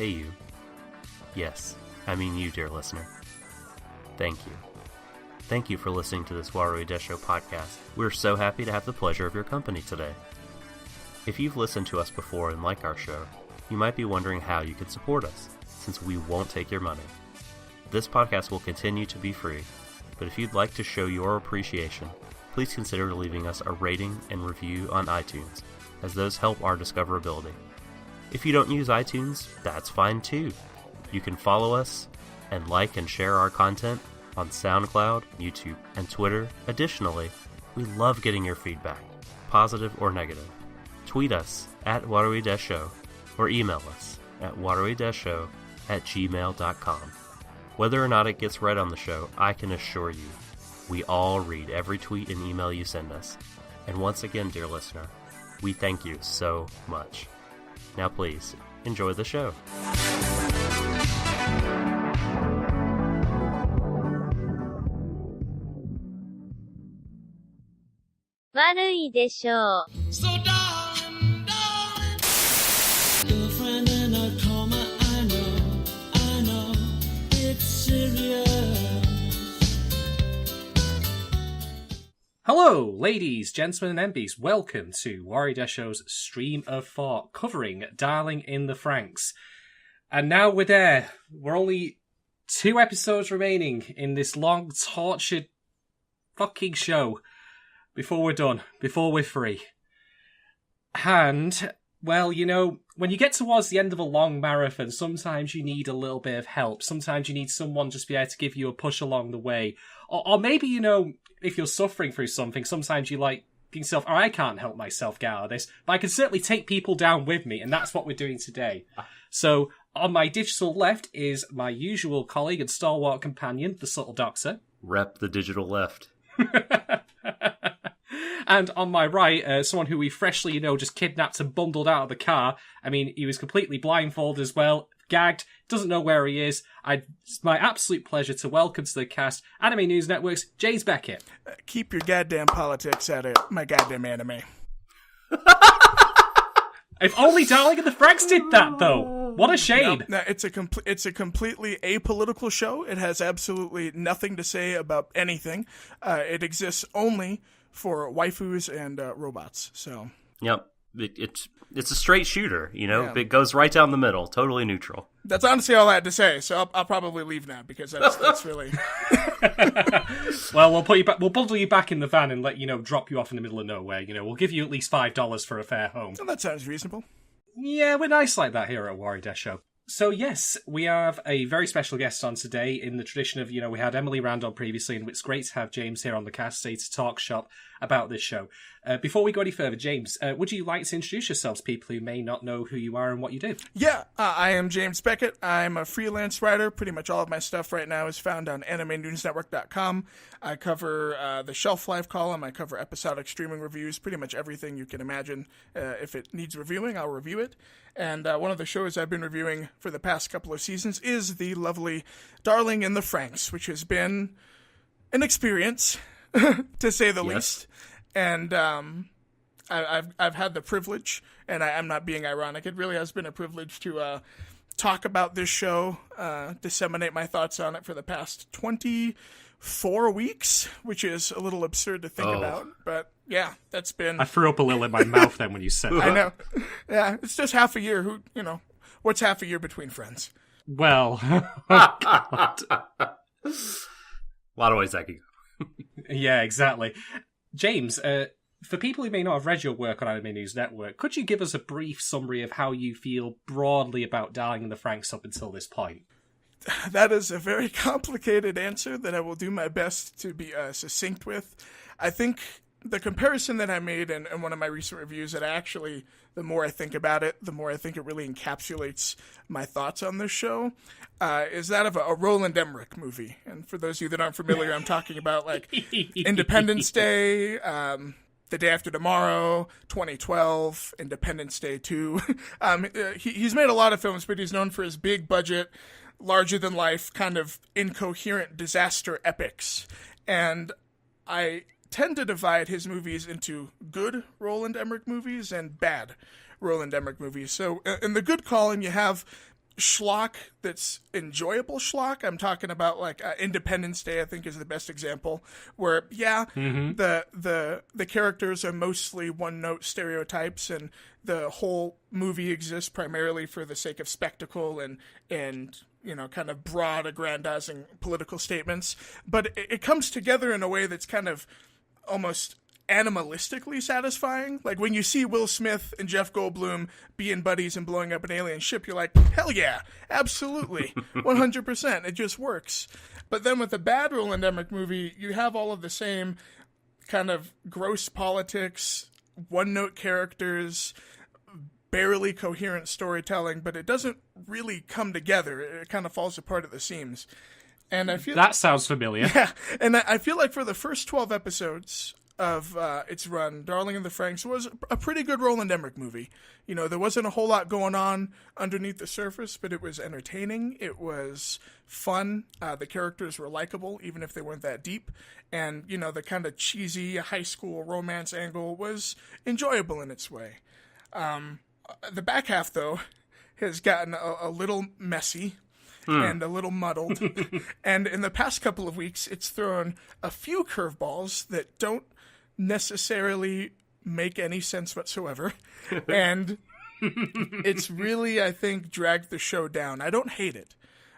pay you. Yes, I mean you, dear listener. Thank you. Thank you for listening to this Warui Deshou podcast. We're so happy to have the pleasure of your company today. If you've listened to us before and like our show, you might be wondering how you could support us, since we won't take your money. This podcast will continue to be free, but if you'd like to show your appreciation, please consider leaving us a rating and review on iTunes, as those help our discoverability. If you don't use iTunes, that's fine too. You can follow us and like and share our content on SoundCloud, YouTube, and Twitter. Additionally, we love getting your feedback, positive or negative. Tweet us at Warui Deshou or email us at waruideshou@gmail.com. Whether or not it gets read on the show, I can assure you, we all read every tweet and email you send us. And once again, dear listener, we thank you so much. Now please, enjoy the show. Warui Deshou. So darling, darling, girlfriend in a coma, I know, it's serious. Hello, ladies, gentlemen, and MBs. Welcome to Warui Deshou's Stream of Thought, covering Darling in the Franxx. And now we're there. We're only 2 episodes remaining in this long, tortured fucking show. Before we're done, before we're free. And, well, you know, when you get towards the end of a long marathon, sometimes you need a little bit of help. Sometimes you need someone just be able to give you a push along the way. Or maybe, you know, if you're suffering through something, sometimes you like yourself, oh, I can't help myself get out of this, but I can certainly take people down with me, and that's what we're doing today. So, on my digital left is my usual colleague and stalwart companion, the Subtle Doctor. Rep the digital left. And on my right, someone who we freshly, you know, just kidnapped and bundled out of the car. I mean, he was completely blindfolded as well, gagged, doesn't know where he is. It's my absolute pleasure to welcome to the cast, Anime News Network's James Beckett. Keep your goddamn politics out of my goddamn anime. If only Darling in the Franxx did that, though. What a shame. No, it's a completely apolitical show. It has absolutely nothing to say about anything. It exists only for waifus and robots. So. Yep. It's a straight shooter, you know? Yeah. It goes right down the middle, totally neutral. That's honestly all I had to say, so I'll probably leave now, because that's really... Well, we'll put you back. We'll bundle you back in the van and let you know, drop you off in the middle of nowhere. You know, we'll give you at least $5 for a fare home. Well, that sounds reasonable. Yeah, we're nice like that here at Warui Deshou. So yes, we have a very special guest on today in the tradition of, you know, we had Emily Rand on previously, and it's great to have James here on the cast today to talk shop about this show. Before we go any further, James, would you like to introduce yourselves to people who may not know who you are and what you do? Yeah, I am James Beckett. I'm a freelance writer. Pretty much all of my stuff right now is found on AnimeNewsNetwork.com. I cover the Shelf Life column. I cover episodic streaming reviews. Pretty much everything you can imagine. If it needs reviewing, I'll review it. And one of the shows I've been reviewing for the past couple of seasons is the lovely Darling in the Franxx, which has been an experience, to say the least. And I've had the privilege, and I'm not being ironic, it really has been a privilege to talk about this show, disseminate my thoughts on it for the past 24 weeks, which is a little absurd to think about. But yeah, that's been... I threw up a little in my mouth then when you said that. I know. Yeah, it's just half a year. What's half a year between friends? Well, A lot of ways that could go. Yeah, exactly. James, for people who may not have read your work on Anime News Network, could you give us a brief summary of how you feel broadly about Darling in the Franxx up until this point? That is a very complicated answer that I will do my best to be succinct with. I think the comparison that I made in one of my recent reviews, that the more I think about it, the more I think it really encapsulates my thoughts on this show, is that of a Roland Emmerich movie. And for those of you that aren't familiar, I'm talking about like Independence Day, The Day After Tomorrow, 2012, Independence Day 2. He's made a lot of films, but he's known for his big budget, larger-than-life, kind of incoherent disaster epics. And I tend to divide his movies into good Roland Emmerich movies and bad Roland Emmerich movies. So in the good column, you have schlock that's enjoyable schlock. I'm talking about like Independence Day, I think, is the best example, where the characters are mostly one-note stereotypes, and the whole movie exists primarily for the sake of spectacle and kind of broad, aggrandizing political statements. But it comes together in a way that's kind of almost animalistically satisfying. Like when you see Will Smith and Jeff Goldblum being buddies and blowing up an alien ship, you're like, hell yeah, absolutely, 100%. It just works. But then with the bad Roland Emmerich movie, you have all of the same kind of gross politics, one-note characters, barely coherent storytelling, but it doesn't really come together. It kind of falls apart at the seams. And I feel that sounds familiar. Yeah, and I feel like for the first 12 episodes of its run, Darling in the Franxx was a pretty good Roland Emmerich movie. There wasn't a whole lot going on underneath the surface, but it was entertaining. It was fun. The characters were likable, even if they weren't that deep. And, the kind of cheesy high school romance angle was enjoyable in its way. The back half, though, has gotten a little messy and a little muddled. And in the past couple of weeks, it's thrown a few curveballs that don't necessarily make any sense whatsoever. And it's really, I think, dragged the show down. I don't hate it.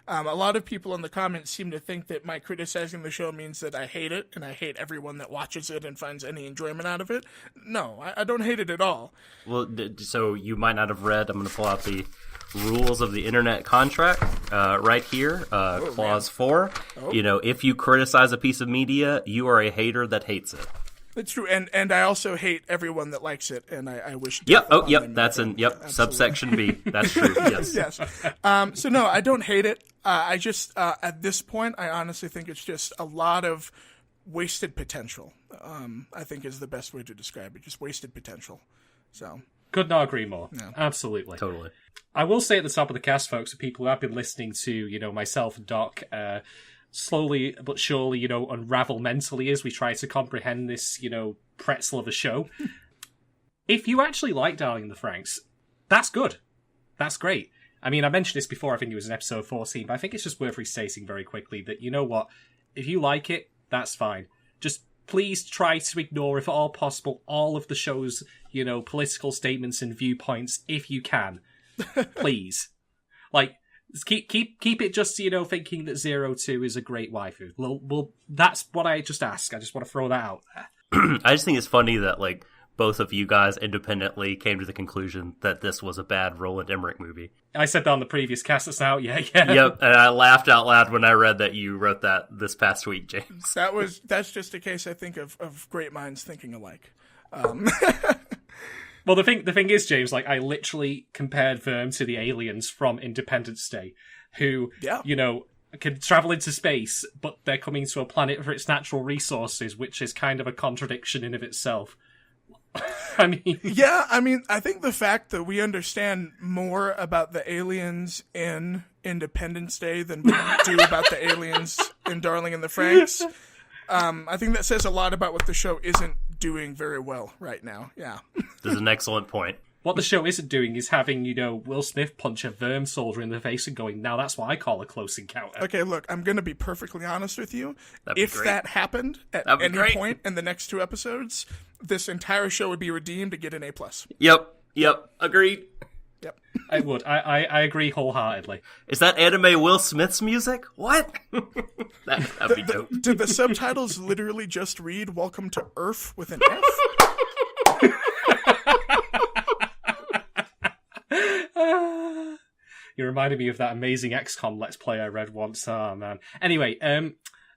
A lot of people in the comments seem to think that my criticizing the show means that I hate it, and I hate everyone that watches it and finds any enjoyment out of it. No, I don't hate it at all. Well, so you might not have read, I'm going to pull out the rules of the internet contract right here, clause 4. If you criticize a piece of media, you are a hater that hates it. It's true, and I also hate everyone that likes it, and I wish. Yep. That's subsection B. That's true. Yes. Yes. So no, I don't hate it. I just at this point, I honestly think it's just a lot of wasted potential. I think is the best way to describe it. Just wasted potential. So could not agree more. Yeah. Absolutely. Totally. I will say at the top of the cast, folks, for people who have been listening to myself and Doc. Slowly but surely, unravel mentally as we try to comprehend this, pretzel of a show. If you actually like Darling in the Franxx, that's good. That's great. I mean, I mentioned this before, I think it was in episode 14, but I think it's just worth restating very quickly that, you know what, if you like it, that's fine. Just please try to ignore, if at all possible, all of the show's, political statements and viewpoints, if you can. Please. Keep it just, thinking that 02 is a great waifu. Well, that's what I just ask. I just want to throw that out there. I just think it's funny that, both of you guys independently came to the conclusion that this was a bad Roland Emmerich movie. I said that on the previous cast that's out, yeah. Yep, and I laughed out loud when I read that you wrote that this past week, James. That's just a case, I think, of great minds thinking alike. Well, the thing is, James, I literally compared them to the aliens from Independence Day, who, can travel into space, but they're coming to a planet for its natural resources, which is kind of a contradiction in of itself. I mean, I think the fact that we understand more about the aliens in Independence Day than we do about the aliens in Darling in the Franxx, I think that says a lot about what the show isn't doing very well right now. Yeah. This is an excellent point. What the show isn't doing is having, Will Smith punch a Verm soldier in the face and going, now that's what I call a close encounter. Okay, look, I'm going to be perfectly honest with you. If that happened at any point in the next 2 episodes, this entire show would be redeemed to get an A+. Yep, agreed. Yep. I would. I agree wholeheartedly. Is that anime Will Smith's music? What? That'd be dope. Did the subtitles literally just read "Welcome to Earth" with an F? You reminded me of that amazing XCOM Let's Play I read once. Oh, man. Anyway,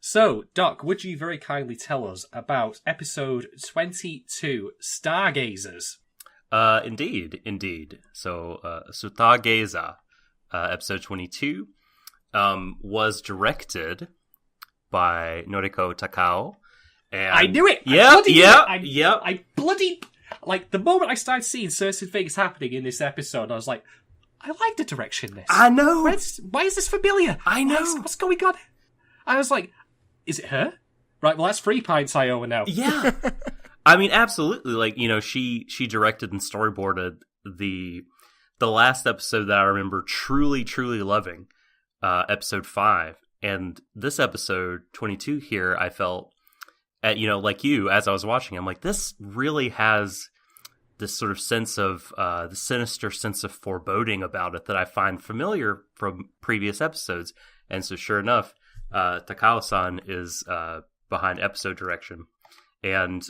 so, Doc, would you very kindly tell us about episode 22, Stargazers? Indeed. So, Stargazer, episode 22, was directed by Noriko Takao. And I knew it! I bloody... the moment I started seeing certain things happening in this episode, I was like, I like the direction this. I know! Why is this familiar? I know! What's going on? I was like, is it her? Right, well, that's 3 pints I owe her now. Yeah! I mean, absolutely. She directed and storyboarded the the last episode that I remember truly, truly loving, episode 5. And this episode 22 here, I felt, like you, as I was watching, I'm like, this really has this sort of sense of, the sinister sense of foreboding about it that I find familiar from previous episodes. And so sure enough, Takao-san is behind episode direction. And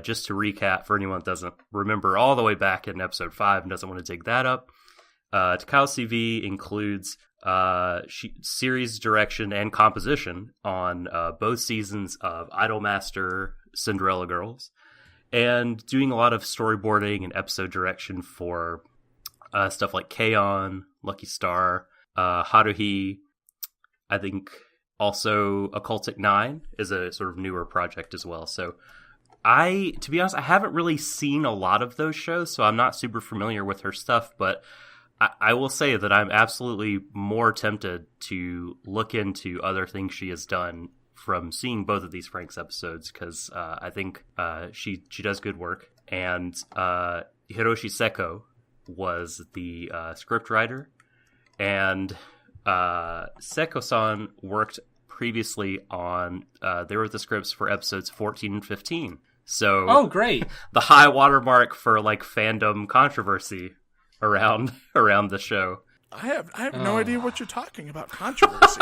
just to recap, for anyone that doesn't remember all the way back in episode 5 and doesn't want to dig that up, Takao CV includes series direction and composition on both seasons of Idolmaster, Cinderella Girls, and doing a lot of storyboarding and episode direction for stuff like K-On!, Lucky Star, Haruhi. I think also Occultic 9 is a sort of newer project as well. So to be honest, I haven't really seen a lot of those shows, so I'm not super familiar with her stuff, but I will say that I'm absolutely more tempted to look into other things she has done from seeing both of these Franxx episodes, because I think she does good work. And Hiroshi Seko was the script writer, and Seko-san worked previously on, they wrote the scripts for episodes 14 and 15. So, oh, great! The high watermark for like fandom controversy around the show. I have no idea what you're talking about. Controversy?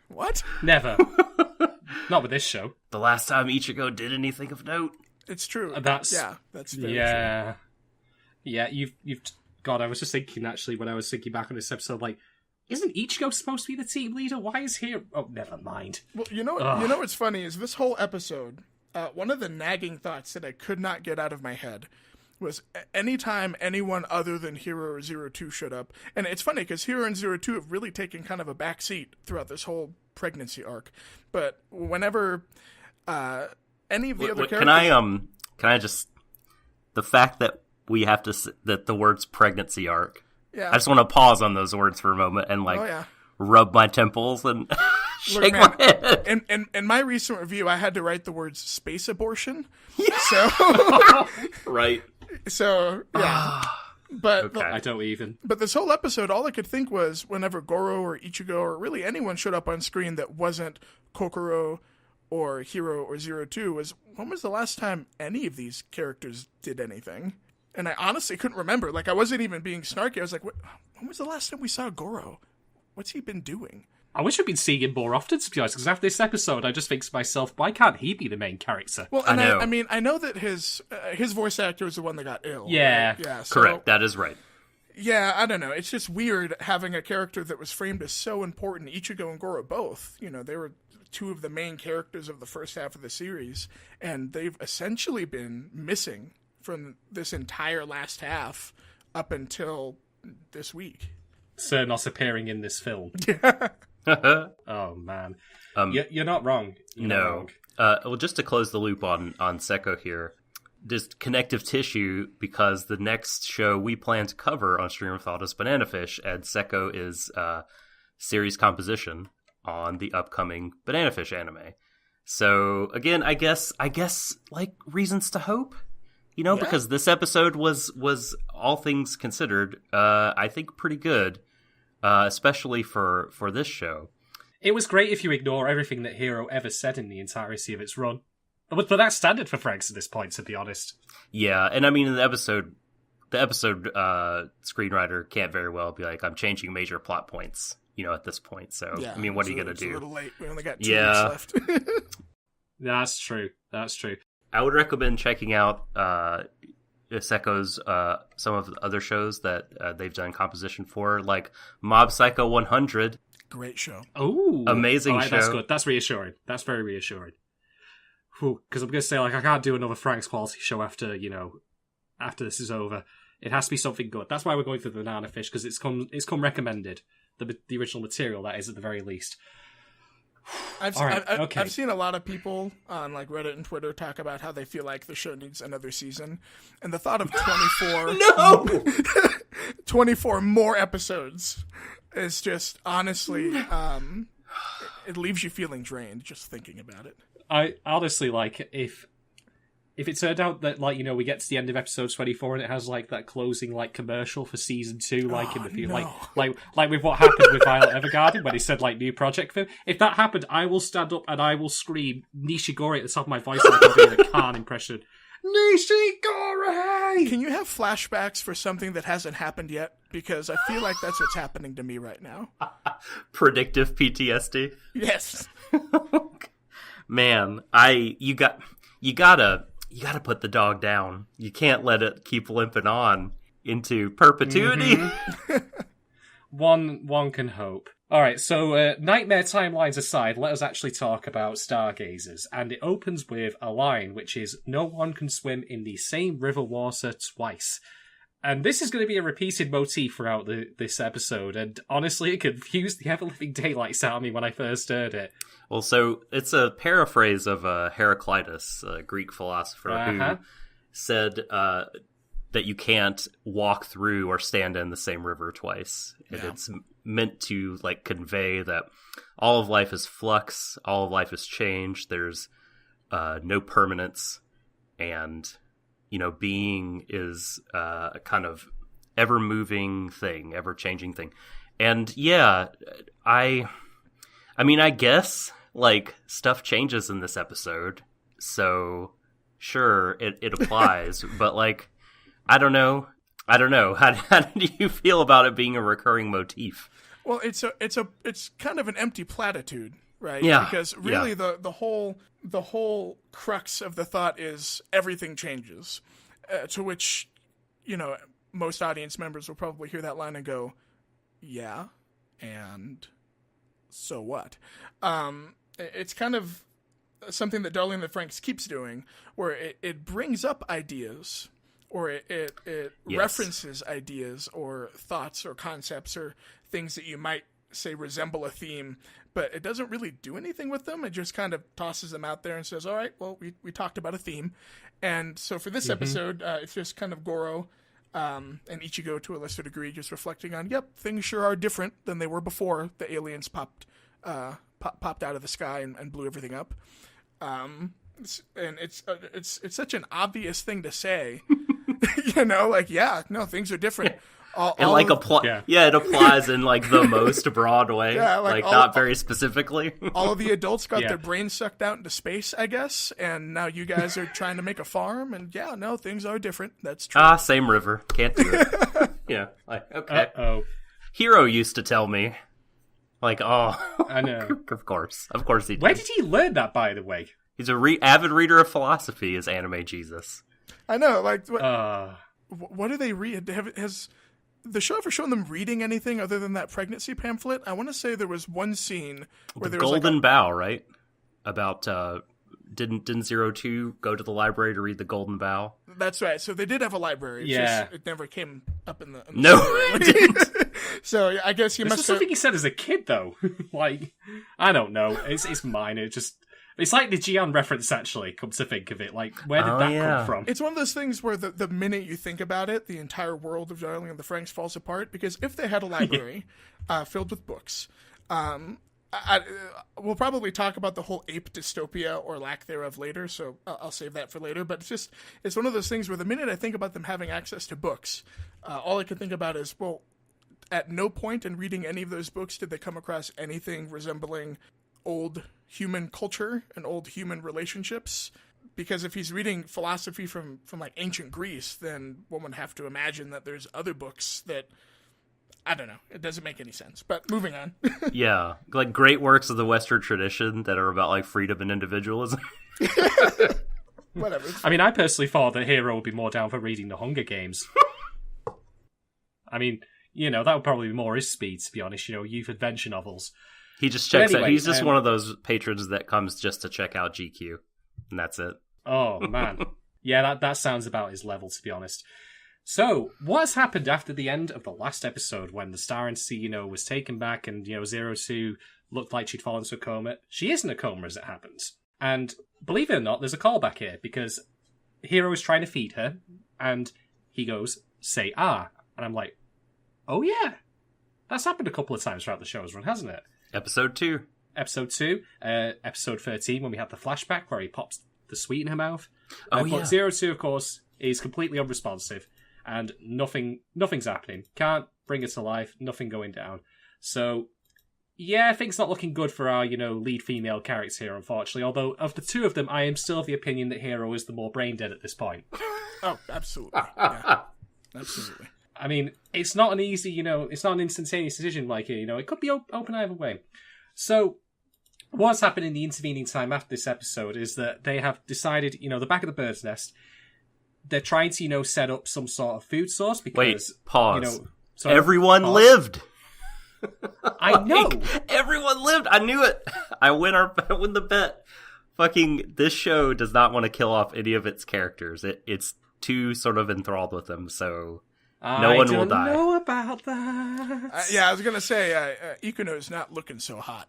What? Never. Not with this show. The last time Ichigo did anything of note. It's true. That's very true. true. Yeah. You've. God, I was just thinking actually when I was thinking back on this episode, like, isn't Ichigo supposed to be the team leader? Why is he? Oh, never mind. Well, you know what's funny is this whole episode. One of the nagging thoughts that I could not get out of my head was anytime anyone other than Hero or Zero Two showed up. And it's funny because Hero and Zero Two have really taken kind of a back seat throughout this whole pregnancy arc. But whenever any of the other characters... Can I just... The fact that we have to... That the words pregnancy arc... Yeah. I just want to pause on those words for a moment and rub my temples and shake my head. In my recent review, I had to write the words space abortion. Yeah. So... Right. So, yeah. But okay. I don't even. But this whole episode, all I could think was whenever Goro or Ichigo or really anyone showed up on screen that wasn't Kokoro or Hero or Zero Two was, when was the last time any of these characters did anything? And I honestly couldn't remember. Like, I wasn't even being snarky. I was like, when was the last time we saw Goro? What's he been doing? I wish I'd been seeing him more often, to be honest, because after this episode, I just think to myself, why can't he be the main character? Well, and I know that his voice actor is the one that got ill. Yeah. Right? Yeah. So, correct. That is right. Yeah, I don't know. It's just weird having a character that was framed as so important. Ichigo and Goro both. You know, they were two of the main characters of the first half of the series, and they've essentially been missing from this entire last half up until this week. Sir not appearing in this film. Oh, man. You're not wrong. You're not wrong. Well, just to close the loop on Seko here, just connective tissue, because the next show we plan to cover on Stream of Thought is Banana Fish, and Seko is series composition on the upcoming Banana Fish anime. So, again, I guess, like, reasons to hope? You know, because this episode was all things considered, I think pretty good, especially for this show. It was great if you ignore everything that Hero ever said in the entirety of its run. But that's standard for Franxx at this point, to be honest. Yeah, and I mean, in the episode screenwriter can't very well be like, I'm changing major plot points, you know, at this point. So, I mean, what are you going to do? It's a little late. We only got 2 weeks left. That's true. I would recommend checking out Seko's some of the other shows that they've done composition for, like Mob Psycho 100. Great show. Oh, amazing show. That's good. That's reassuring. That's very reassuring. Because I'm going to say, like, I can't do another Franxx quality show after this is over. It has to be something good. That's why we're going for the Banana Fish, because it's come recommended. The original material, that is, at the very least. I've seen a lot of people on like Reddit and Twitter talk about how they feel like the show needs another season, and the thought of 24 more episodes is just honestly it leaves you feeling drained just thinking about it. I honestly, like, if if it turned out that, like, we get to the end of episode 24 and it has, like, that closing, like, commercial for season 2, like, in the future, no. like with what happened with Violet Evergarden when he said, like, new project for him. If that happened, I will stand up and I will scream Nishigori at the top of my voice like I'm doing a Khan impression. Nishigori! Can you have flashbacks for something that hasn't happened yet? Because I feel like that's what's happening to me right now. Predictive PTSD. Yes. Man, you gotta put the dog down. You can't let it keep limping on into perpetuity. Mm-hmm. One can hope. Alright, so nightmare timelines aside, let us actually talk about Stargazers. And it opens with a line, which is, no one can swim in the same river water twice. And this is going to be a repeated motif throughout this episode, and honestly, it confused the ever-living daylights out of me when I first heard it. Well, so it's a paraphrase of Heraclitus, a Greek philosopher, who said that you can't walk through or stand in the same river twice. And it's meant to, like, convey that all of life is flux, all of life is change, there's no permanence, and, being is a kind of ever-moving thing, ever-changing thing. And, yeah, I guess, like, stuff changes in this episode, so, sure, it applies, but, like, I don't know. How do you feel about it being a recurring motif? Well, it's kind of an empty platitude, right? Yeah. Because really, the whole crux of the thought is everything changes. To which, most audience members will probably hear that line and go, "Yeah, and so what?" It's kind of something that Darling in the Franxx keeps doing, where it brings up ideas. Or it references ideas or thoughts or concepts or things that you might say resemble a theme, but it doesn't really do anything with them. It just kind of tosses them out there and says, all right, well, we talked about a theme. And so for this episode, it's just kind of Goro and Ichigo to a lesser degree just reflecting on, yep, things sure are different than they were before the aliens popped out of the sky and blew everything up. And it's such an obvious thing to say. Things are different. It applies in, like, the most broad way, not very specifically. All of the adults got their brains sucked out into space, I guess, and now you guys are trying to make a farm, and things are different. That's true. Same river. Can't do it. Okay. Uh-oh. Hiro used to tell me, like, I know. Of course he did. Where did he learn that, by the way? He's a avid reader of philosophy, is Anime Jesus. I know, like, what do they read? Has the show ever shown them reading anything other than that pregnancy pamphlet? I want to say there was one scene where there was Golden Bough, right? About didn't 02 go to the library to read the Golden Bough? That's right. So they did have a library. It's just, it never came up in the no, it didn't. So I guess he must have something he said as a kid, though. Like, I don't know. It's minor. It's like the Gian reference, actually, come to think of it. Like, where did that come from? It's one of those things where the minute you think about it, the entire world of Darling in the Franxx falls apart. Because if they had a library filled with books, we'll probably talk about the whole ape dystopia or lack thereof later, so I'll save that for later. But it's one of those things where the minute I think about them having access to books, all I can think about is, well, at no point in reading any of those books did they come across anything resembling old human culture and old human relationships, because if he's reading philosophy from like ancient Greece, then one would have to imagine that there's other books that, I don't know, it doesn't make any sense. But moving on. Yeah, like great works of the Western tradition that are about, like, freedom and individualism. Whatever. I mean, I personally thought that Hiro would be more down for reading the Hunger Games. I mean, that would probably be more his speed, to be honest, youth adventure novels. He just checks out. He's just one of those patrons that comes just to check out GQ, and that's it. Oh, man. Yeah, that sounds about his level, to be honest. So, what has happened after the end of the last episode when the Star Entity, was taken back and, 02 looked like she'd fallen into a coma? She is in a coma, as it happens. And, believe it or not, there's a callback here, because Hiro is trying to feed her, and he goes, say ah. And I'm like, oh yeah, that's happened a couple of times throughout the show's run, hasn't it? Episode 2. Episode 2. Episode 13, when we have the flashback where he pops the sweet in her mouth. But Zero Two, of course, is completely unresponsive, and nothing's happening. Can't bring her to life. Nothing going down. So, yeah, things not looking good for our, lead female character here, unfortunately. Although, of the two of them, I am still of the opinion that Hero is the more brain dead at this point. Oh, absolutely. Yeah. Absolutely. I mean, it's not an easy, it's not an instantaneous decision like here, it could be open either way. So, what's happened in the intervening time after this episode is that they have decided, the back of the bird's nest, they're trying to, set up some sort of food source because... Wait, pause. Everyone lived! I know! Everyone lived! I knew it! I win the bet. Fucking, this show does not want to kill off any of its characters. It's too sort of enthralled with them, so no one will die. I don't know about that. I was gonna say, Ikuno is not looking so hot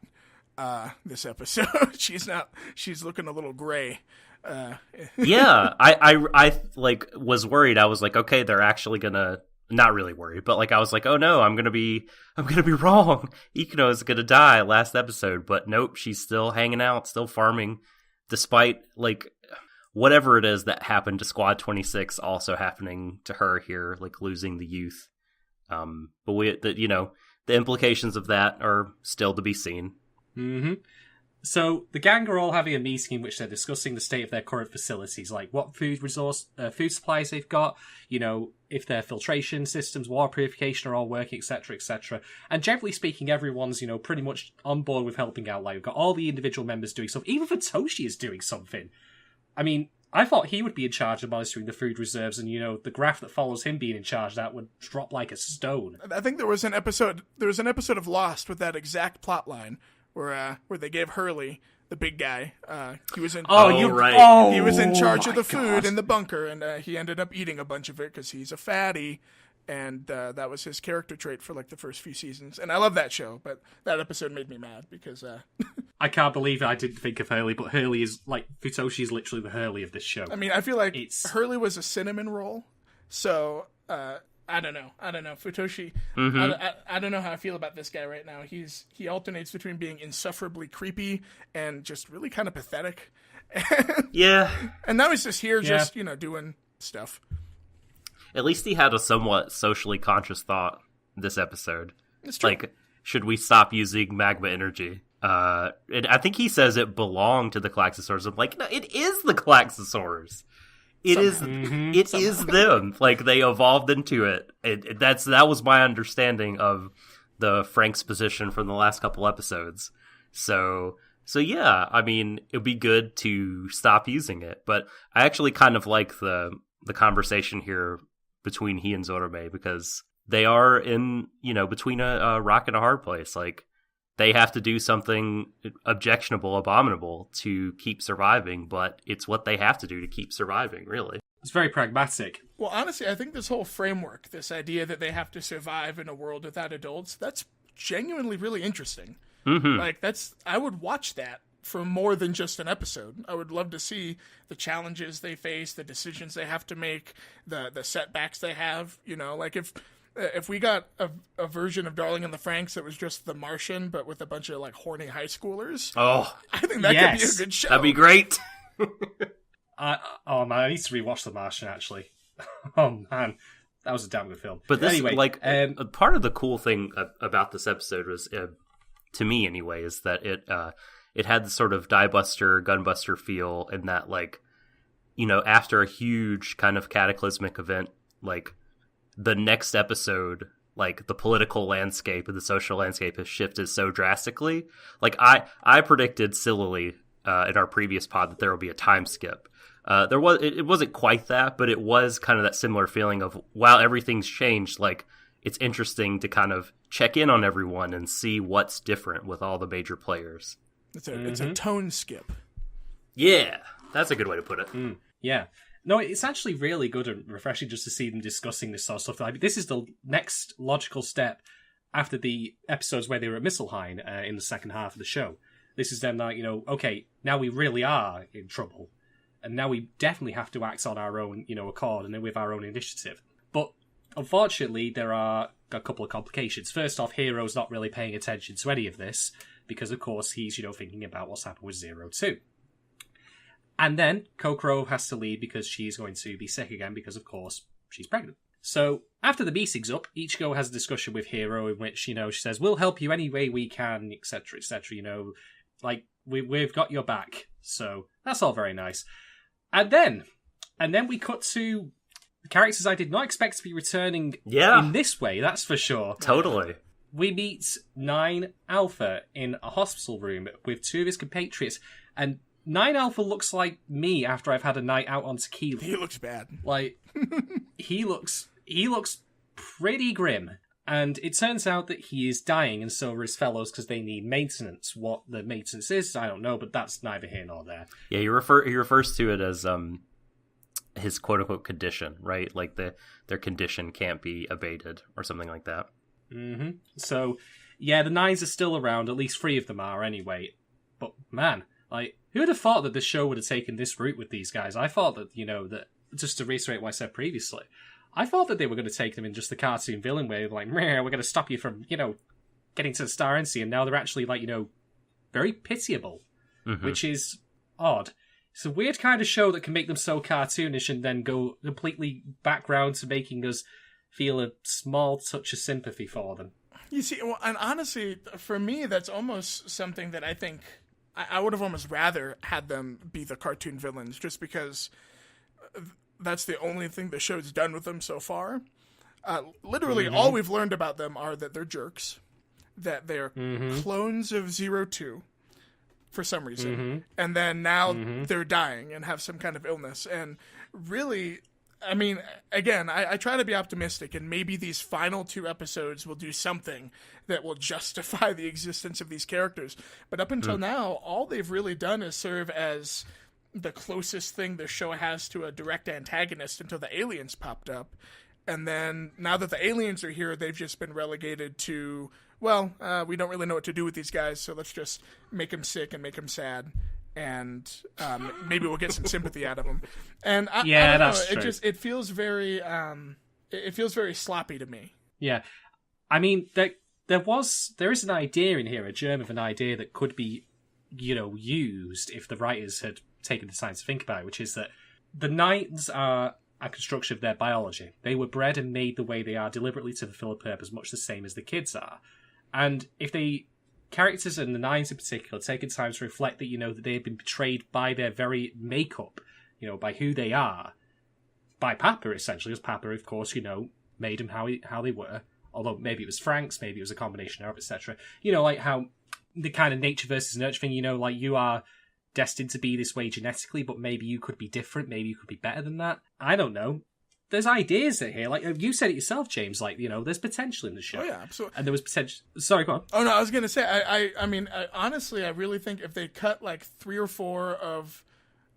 this episode. She's looking a little gray. Yeah, I was worried. I was like, okay, they're actually gonna, not really worried, but I was like, oh no, I'm gonna be wrong. Ikuno is gonna die last episode, but nope, she's still hanging out, still farming, despite whatever it is that happened to Squad 26 also happening to her here, losing the youth. But the implications of that are still to be seen. Mm-hmm. So the gang are all having a meeting in which they're discussing the state of their current facilities, like what food supplies they've got, if their filtration systems, water purification are all working, etc., etc. And generally speaking, everyone's, pretty much on board with helping out. We've got all the individual members doing stuff. Even Futoshi is doing something. I mean, I thought he would be in charge of monitoring the food reserves, and the graph that follows him being in charge, that would drop like a stone. I think there was an episode of Lost with that exact plot line where they gave Hurley, the big guy, he was in right. He was in charge of the food in the bunker, and he ended up eating a bunch of it because he's a fatty, and that was his character trait for the first few seasons. And I love that show, but that episode made me mad because I can't believe I didn't think of Hurley, but Hurley is Futoshi is literally the Hurley of this show. I mean, I feel like Hurley was a cinnamon roll, so I don't know. Futoshi, I don't know how I feel about this guy right now. He alternates between being insufferably creepy and just really kind of pathetic. Yeah. And now he's just here just, doing stuff. At least he had a somewhat socially conscious thought this episode. It's true. Should we stop using magma energy? I think he says it belonged to the Klaxosaurs. I'm like, no, it is the Klaxosaurs. It is them. They evolved into it. That was my understanding of the Franxx position from the last couple episodes. So yeah, I mean, it'd be good to stop using it. But I actually kind of like the conversation here between he and Zorome, because they are in, between a rock and a hard place. They have to do something objectionable, abominable to keep surviving, but it's what they have to do to keep surviving, really. It's very pragmatic. Well, honestly, I think this whole framework, this idea that they have to survive in a world without adults, that's genuinely really interesting. Mm-hmm. I would watch that for more than just an episode. I would love to see the challenges they face, the decisions they have to make, the setbacks they have. If we got a version of Darling in the Franxx that was just The Martian, but with a bunch of horny high schoolers, I think that could be a good show. That'd be great. Oh man, I need to rewatch The Martian actually. Oh man, that was a damn good film. But this, anyway, part of the cool thing about this episode was, to me anyway, is that it had the sort of diebuster, gunbuster feel, in that after a huge kind of cataclysmic event, the next episode, the political landscape and the social landscape has shifted so drastically. I predicted sillily in our previous pod that there will be a time skip. It wasn't quite that, but it was kind of that similar feeling of, wow, everything's changed. It's interesting to kind of check in on everyone and see what's different with all the major players. It's a tone skip. Yeah, that's a good way to put it. Yeah. No, it's actually really good and refreshing just to see them discussing this sort of stuff. This is the next logical step after the episodes where they were at Misselheim in the second half of the show. This is them okay, now we really are in trouble. And now we definitely have to act on our own, accord and then with our own initiative. But unfortunately, there are a couple of complications. First off, Hero's not really paying attention to any of this because, of course, he's, thinking about what's happened with 02. And then Kokoro has to leave because she's going to be sick again because, of course, she's pregnant. So after the meeting's up, Ichigo has a discussion with Hiro in which, she says, we'll help you any way we can, etc., etc., like, we've got your back. So that's all very nice. And then we cut to the characters I did not expect to be returning in this way, that's for sure. Totally. We meet 9 Alpha in a hospital room with 2 of his compatriots, and 9 Alpha looks like me after I've had a night out on tequila. He looks bad. Like, he looks pretty grim. And it turns out that he is dying, and so are his fellows, because they need maintenance. What the maintenance is, I don't know, but that's neither here nor there. Yeah, he refers to it as his quote-unquote condition, right? Like their condition can't be abated, or something like that. Mm-hmm. So, yeah, the 9s are still around, at least 3 of them are anyway. But, man, like, who would have thought that this show would have taken this route with these guys? I thought that, that, just to reiterate what I said previously, I thought that they were going to take them in just the cartoon villain way, like, we're going to stop you from, getting to the Star NC, and now they're actually, like, very pitiable, which is odd. It's a weird kind of show that can make them so cartoonish and then go completely background to making us feel a small touch of sympathy for them. You see, well, and honestly, for me, that's almost something that I think I would have almost rather had them be the cartoon villains, just because that's the only thing the show's done with them so far. Literally, all we've learned about them are that they're jerks, that they're clones of 02 for some reason, and then now they're dying and have some kind of illness. And really, I mean, again, I try to be optimistic, and maybe these final 2 episodes will do something that will justify the existence of these characters. But up until now, all they've really done is serve as the closest thing the show has to a direct antagonist until the aliens popped up. And then now that the aliens are here, they've just been relegated to, well, we don't really know what to do with these guys, so let's just make them sick and make them sad. And maybe we'll get some sympathy out of them. And I don't know, true. It feels very sloppy to me. Yeah, I mean, there is an idea in here, a germ of an idea that could be, used if the writers had taken the time to think about it, which is that the 9s are a construction of their biology. They were bred and made the way they are deliberately to fulfill a purpose, much the same as the kids are. And if they characters, and the 9s in particular, taking time to reflect that, that they have been betrayed by their very makeup, by who they are, by Papa, essentially, as Papa, of course, made them how they were. Although maybe it was Franxx, maybe it was a combination of, etc. Like how the kind of nature versus nurture thing, like you are destined to be this way genetically, but maybe you could be different, maybe you could be better than that. I don't know. There's ideas here. Like, you said it yourself, James, like, there's potential in the show. Oh, yeah, absolutely. And there was potential... Sorry, go on. Oh, no, I was going to say, I mean, honestly, I really think if they cut, like, 3 or 4 of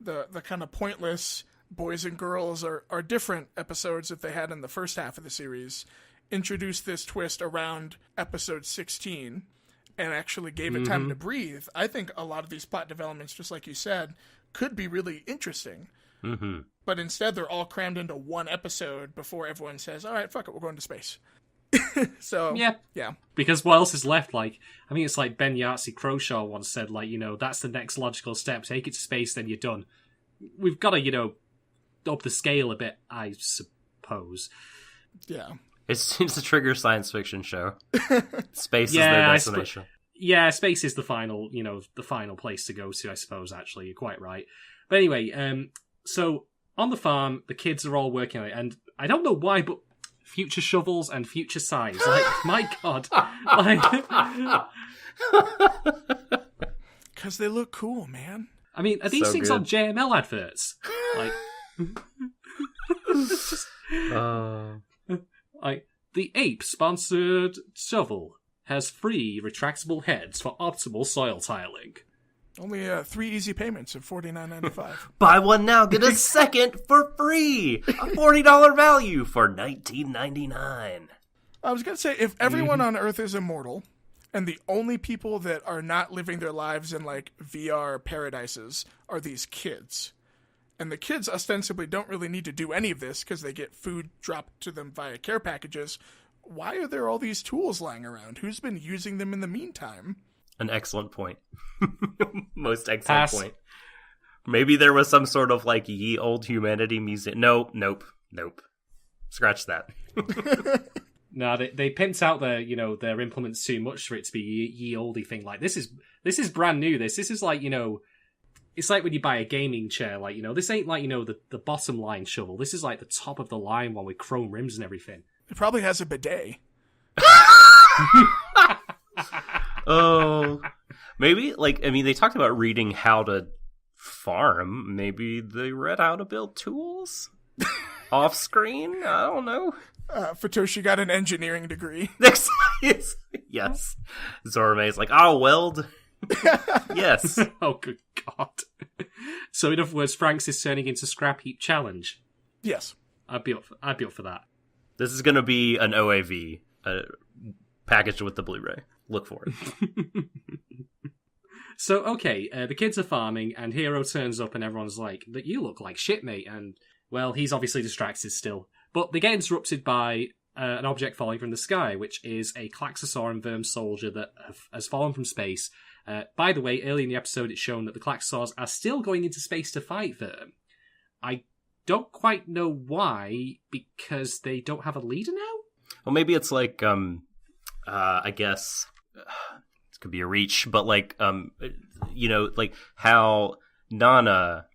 the kind of pointless boys and girls or different episodes that they had in the first half of the series, introduce this twist around episode 16, and actually gave it time to breathe, I think a lot of these plot developments, just like you said, could be really interesting. But instead, they're all crammed into one episode before everyone says, all right, fuck it, we're going to space. So, yeah. Because what else is left? Like, I think it's like Ben Yahtzee Croshaw once said, like, that's the next logical step. Take it to space, then you're done. We've got to, up the scale a bit, I suppose. Yeah. It seems to trigger a science fiction show. Space is their destination. Space is the final, the final place to go to, I suppose, actually. You're quite right. But anyway, so on the farm, the kids are all working on it, and I don't know why, but future shovels and future size. Like, my God. Because they look cool, man. I mean, are these things good. on JML adverts? Like, the ape-sponsored shovel has 3 retractable heads for optimal soil tiling. Only 3 easy payments of $49.95. Buy one now, get a second for free. A $40 value for $19.99. I was going to say, if everyone on Earth is immortal, and the only people that are not living their lives in, like, VR paradises are these kids, and the kids ostensibly don't really need to do any of this because they get food dropped to them via care packages, why are there all these tools lying around? Who's been using them in the meantime? An excellent point. Most excellent point. Maybe there was some sort of like Ye Old Humanity music. Nope. Scratch that. No, they pimped out their implements too much for it to be ye oldie thing. Like this is brand new. This is like, it's like when you buy a gaming chair. Like, this ain't like the bottom line shovel. This is like the top of the line one with chrome rims and everything. It probably has a bidet. Oh, maybe they talked about reading how to farm. Maybe they read how to build tools off screen. I don't know. Futoshi got an engineering degree. Yes. Zorome's like, I'll weld. Yes. Oh, good God. So, in other words, Franxx is turning into Scrap Heap Challenge. Yes. I'd be up for that. This is going to be an OAV packaged with the Blu-ray. Look for it. So, okay, the kids are farming, and Hero turns up, and everyone's like, you look like shit, mate. And, well, he's obviously distracted still. But they get interrupted by an object falling from the sky, which is a Klaxosauran Verm soldier that has fallen from space. By the way, early in the episode, it's shown that the Klaxosaurs are still going into space to fight Verm. I don't quite know why, because they don't have a leader now? Well, maybe it's like, I guess, this could be a reach, but like, like how Nana,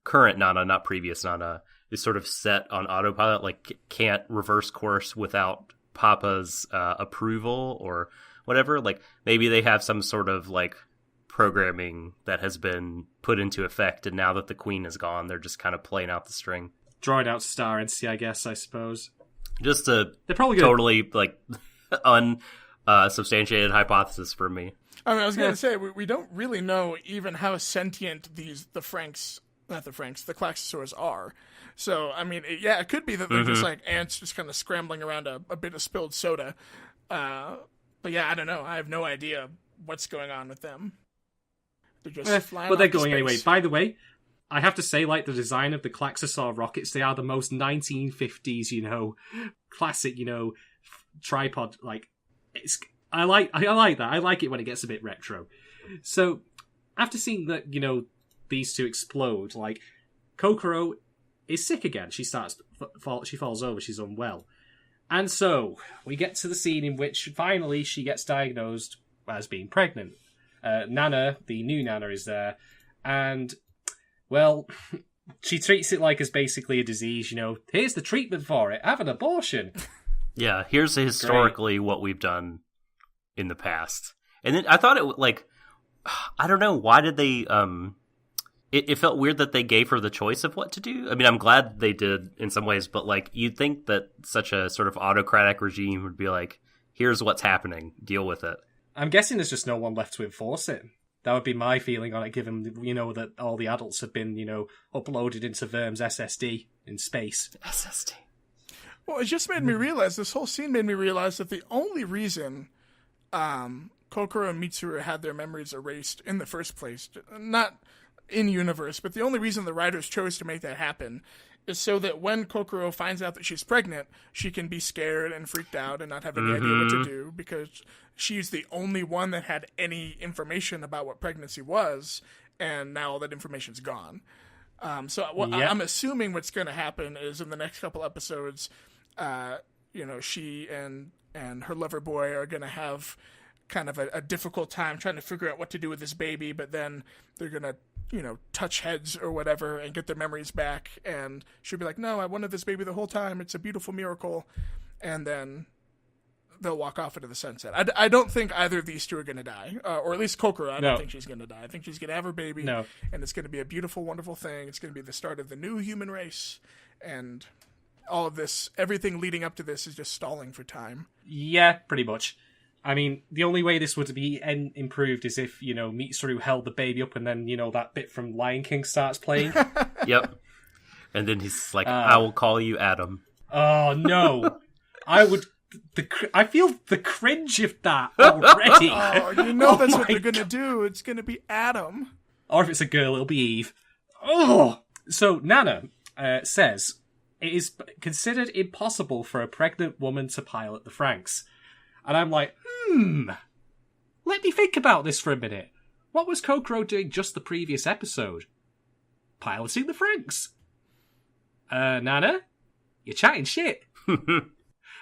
current Nana, not previous Nana, is sort of set on autopilot, like can't reverse course without Papa's approval or whatever. Like maybe they have some sort of like programming that has been put into effect, and now that the queen is gone, they're just kind of playing out the string. Drawing out Star Entity, I guess, I suppose. Just a They're probably gonna... totally like unsubstantiated hypothesis for me. I mean, I was going to say, we don't really know even how sentient the Klaxosaurs are. So, I mean, it could be that they're just like ants just kind of scrambling around a bit of spilled soda. But yeah, I don't know. I have no idea what's going on with them. They're just flying but they're off to going space. anyway. By the way, I have to say, like, the design of the Klaxosaur rockets, they are the most 1950s, classic, tripod. Like, I like that. I like it when it gets a bit retro. So, after seeing that, these two explode, like, Kokoro is sick again. She she falls over. She's unwell. And so, we get to the scene in which, finally, she gets diagnosed as being pregnant. Nana, the new Nana, is there. And, well, she treats it like as basically a disease, Here's the treatment for it. Have an abortion. Yeah, here's historically what we've done in the past. And then I thought it, like, I don't know, why did they, it felt weird that they gave her the choice of what to do. I mean, I'm glad they did in some ways, but, like, you'd think that such a sort of autocratic regime would be like, here's what's happening, deal with it. I'm guessing there's just no one left to enforce it. That would be my feeling on it, given, that all the adults have been, uploaded into Verm's SSD in space. SSD. Well, it just made me realize, this whole scene made me realize that the only reason Kokoro and Mitsuru had their memories erased in the first place, not in-universe, but the only reason the writers chose to make that happen is so that when Kokoro finds out that she's pregnant, she can be scared and freaked out and not have any idea what to do, because she's the only one that had any information about what pregnancy was, and now all that information's gone. I'm assuming what's going to happen is in the next couple episodes, she and her lover boy are going to have kind of a difficult time trying to figure out what to do with this baby, but then they're going to, touch heads or whatever and get their memories back, and she'll be like, no, I wanted this baby the whole time. It's a beautiful miracle. And then they'll walk off into the sunset. I don't think either of these two are going to die, or at least Kokoro. I don't think she's going to die. I think she's going to have her baby, and it's going to be a beautiful, wonderful thing. It's going to be the start of the new human race, and all of this, everything leading up to this is just stalling for time. Yeah, pretty much. I mean, the only way this would be improved is if, Mitsuru held the baby up and then, that bit from Lion King starts playing. Yep. And then he's like, I will call you Adam. Oh, no. I feel the cringe of that already. That's what they're going to do. It's going to be Adam. Or if it's a girl, it'll be Eve. Oh! So, Nana says, it is considered impossible for a pregnant woman to pilot the Franxx. And I'm like, let me think about this for a minute. What was Kokoro doing just the previous episode? piloting the Franxx. Nana? You're chatting shit.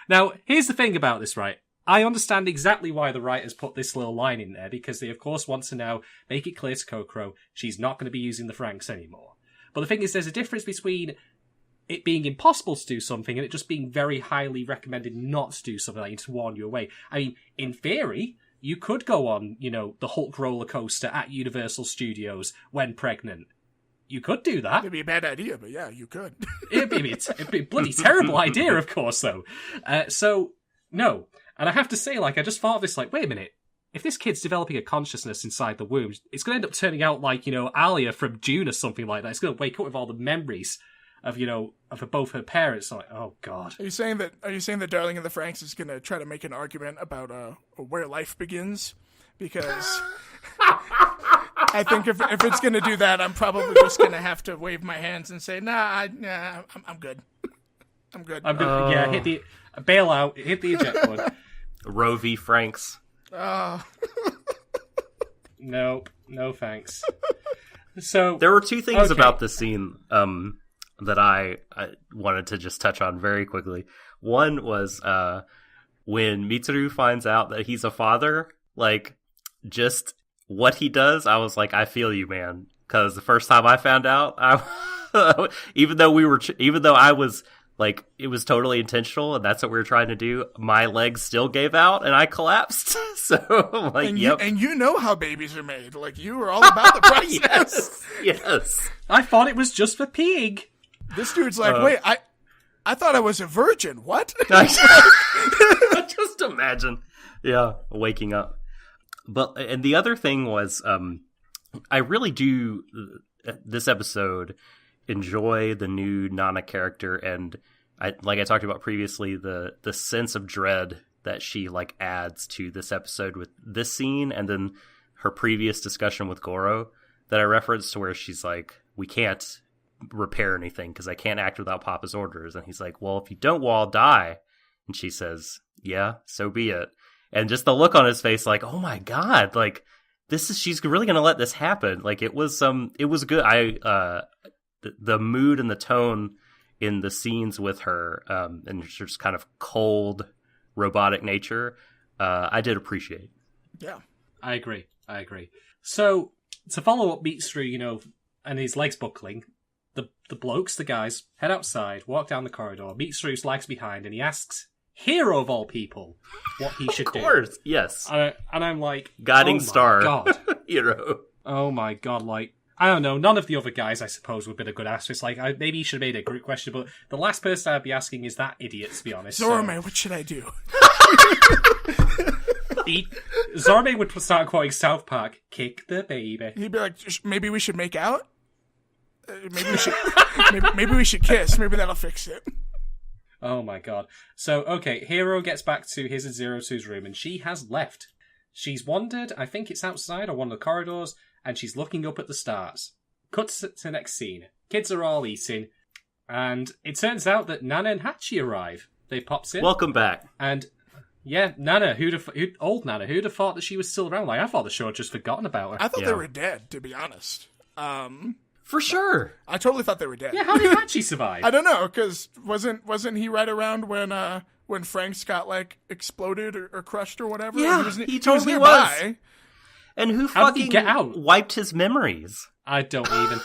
Now, here's the thing about this, right? I understand exactly why the writers put this little line in there, because they, of course, want to now make it clear to Kokoro she's not going to be using the Franxx anymore. But the thing is, there's a difference between it being impossible to do something and it just being very highly recommended not to do something, like to warn you away. I mean, in theory, you could go on, the Hulk roller coaster at Universal Studios when pregnant. You could do that. It'd be a bad idea, but yeah, you could. It'd be a bloody terrible idea, of course, though. So, no. And I have to say, I just thought of this, wait a minute. If this kid's developing a consciousness inside the womb, it's going to end up turning out like, Alia from Dune or something like that. It's going to wake up with all the memories of both her parents. Like, oh, God. Are you saying that Darling in the Franxx is going to try to make an argument about where life begins? Because I think if it's going to do that, I'm probably just going to have to wave my hands and say, I'm good. I'm good. Yeah, hit the bail out, hit the eject button. Roe v. Franxx. Nope, no thanks. So there were two things about this scene that I wanted to just touch on very quickly. One was when Mitsuru finds out that he's a father, just what he does, I was like, I feel you, man. Because the first time I found out, even though I was it was totally intentional, and that's what we were trying to do, my legs still gave out, and I collapsed. So, yep. And you know how babies are made. You were all about the process. Yes. I thought it was just for peeing. This dude's wait, I thought I was a virgin. What? Just imagine. Yeah, waking up. And the other thing was, I really do, this episode, enjoy the new Nana character, and I talked about previously, the sense of dread that she adds to this episode with this scene, and then her previous discussion with Goro that I referenced, to where she's like, we can't repair anything because I can't act without Papa's orders, and he's like, well, if you don't, I'll die. And she says, yeah, so be it. And just the look on his face, oh my God, she's really gonna let this happen. It was good. The mood and the tone in the scenes with her, and just kind of cold, robotic nature, I did appreciate. Yeah. I agree. So, to follow up Mitsuru, and his legs buckling, the guys, head outside, walk down the corridor, Mitsuru's lags behind, and he asks, hero of all people, what he should do. Of course, yes. And I'm like, guiding star. God. Hero. Oh my God, I don't know, none of the other guys, I suppose, would have been a good ask. It's maybe you should have made a group question, but the last person I'd be asking is that idiot, to be honest. Zorome, what should I do? Zorome would start quoting South Park, kick the baby. He'd be like, maybe we should make out? Maybe we should maybe we should kiss. Maybe that'll fix it. Oh my God. So, okay, Hero gets back to his and Zero-Two's room, and she has left. She's wandered, I think it's outside or one of the corridors, and she's looking up at the stars. Cuts to the next scene. Kids are all eating, and it turns out that Nana and Hachi arrive. They pops in. Welcome back. And, yeah, Nana, old Nana, who'd have thought that she was still around? I thought the show had just forgotten about her. I thought they were dead, to be honest. For sure. I totally thought they were dead. Yeah, how did Hachi survive? I don't know, because wasn't he right around when Franxx got exploded or crushed or whatever? Yeah, he totally was. And who how fucking did he get out? Wiped his memories? I don't even.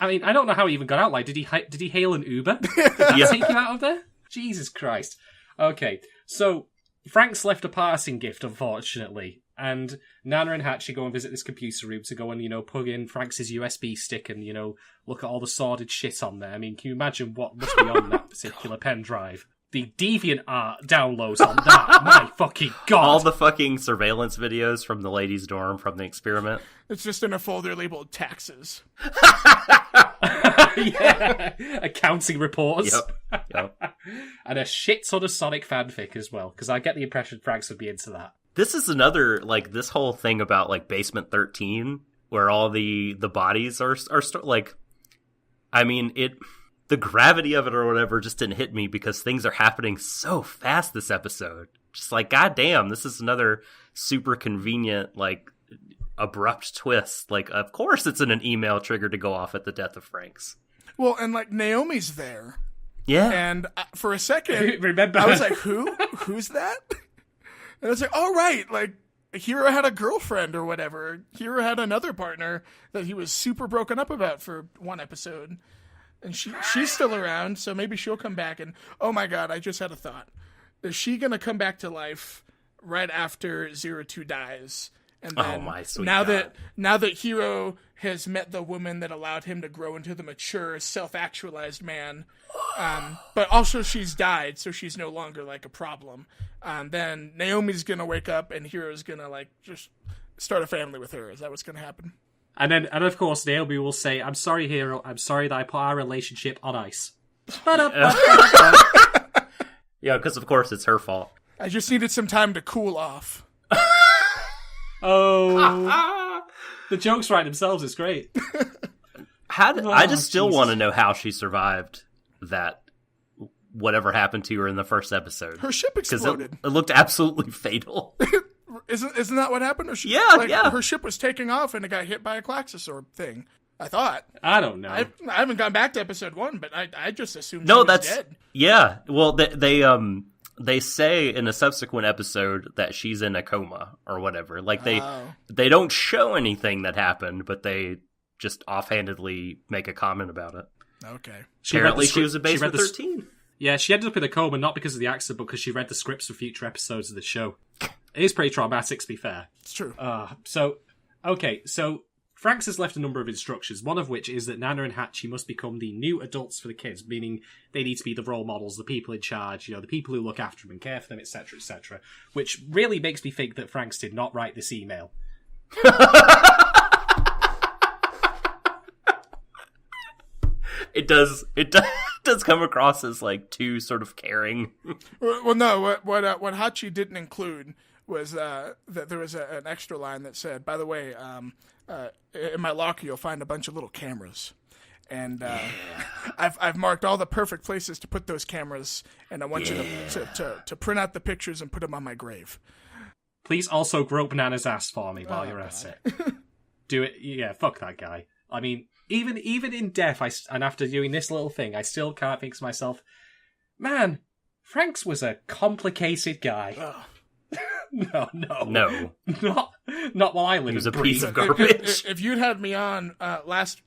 I don't know how he even got out. Did he hail an Uber? Did that take him out of there? Jesus Christ. Okay, so Franxx left a passing gift, unfortunately. And Nana and Hachi go and visit this computer room to go and, plug in Franxx's USB stick and, look at all the sordid shit on there. I mean, can you imagine what must be on that particular pen drive? The deviant art downloads on that. My fucking God. All the fucking surveillance videos from the ladies' dorm from the experiment. It's just in a folder labeled taxes. Yeah. Accounting reports. Yep. And a shit ton of Sonic fanfic as well, because I get the impression Franxx would be into that. This is another, this whole thing about, Basement 13, where all the bodies are I mean, the gravity of it or whatever just didn't hit me because things are happening so fast this episode. Just goddamn, this is another super convenient, abrupt twist. Like, of course it's an email trigger to go off at the death of Franxx. Well, and like Naomi's there. Yeah. And for a second, Remember? I was like, who? Who's that? And I was like, oh, right. Like, Hiro had a girlfriend or whatever. Hiro had another partner that he was super broken up about for one episode. And she's still around, so maybe she'll come back. And, oh my God, I just had a thought. Is she going to come back to life right after 02 dies? And then my sweet now God. now that Hiro has met the woman that allowed him to grow into the mature, self-actualized man, but also she's died, so she's no longer like a problem. Then Naomi's gonna wake up, and Hiro's gonna like just start a family with her. Is that what's gonna happen? And of course, Naomi will say, "I'm sorry, Hiro. I'm sorry that I put our relationship on ice." Yeah, because of course it's her fault. I just needed some time to cool off. Oh, the jokes write themselves. It's great. I just still Jesus. want to know how she survived that. Whatever happened to her in the first episode. Her ship Because exploded. it looked absolutely fatal. Isn't that what happened? Or Yeah. Her ship was taking off and it got hit by a Klaxosaur thing. I thought. I don't know. I haven't gone back to episode 1, but I just assumed No, she was that's dead. yeah. Well, they say in a subsequent episode that she's in a coma or whatever. Like they don't show anything that happened, but they just offhandedly make a comment about it. Okay. Apparently, she was a base for 13. Yeah, she ended up in a coma not because of the accident, but because she read the scripts for future episodes of the show. It is pretty traumatic, to be fair. It's true. So Franxx has left a number of instructions, one of which is that Nana and Hachi must become the new adults for the kids, meaning they need to be the role models, the people in charge, the people who look after them and care for them, etc., etc., which really makes me think that Franxx did not write this email. It does come across as like too sort of caring. Well, no. What Hachi didn't include was that there was an extra line that said, "By the way, in my locker you'll find a bunch of little cameras, and I've marked all the perfect places to put those cameras, and I want you to print out the pictures and put them on my grave." Please also grope Nana's ass for me while you're at it. Do it. Yeah, fuck that guy. I mean, even in death, and after doing this little thing, I still can't think to myself, man, Franxx was a complicated guy. No. Not while I live. He was in a piece Bree. of garbage. If you'd had me on last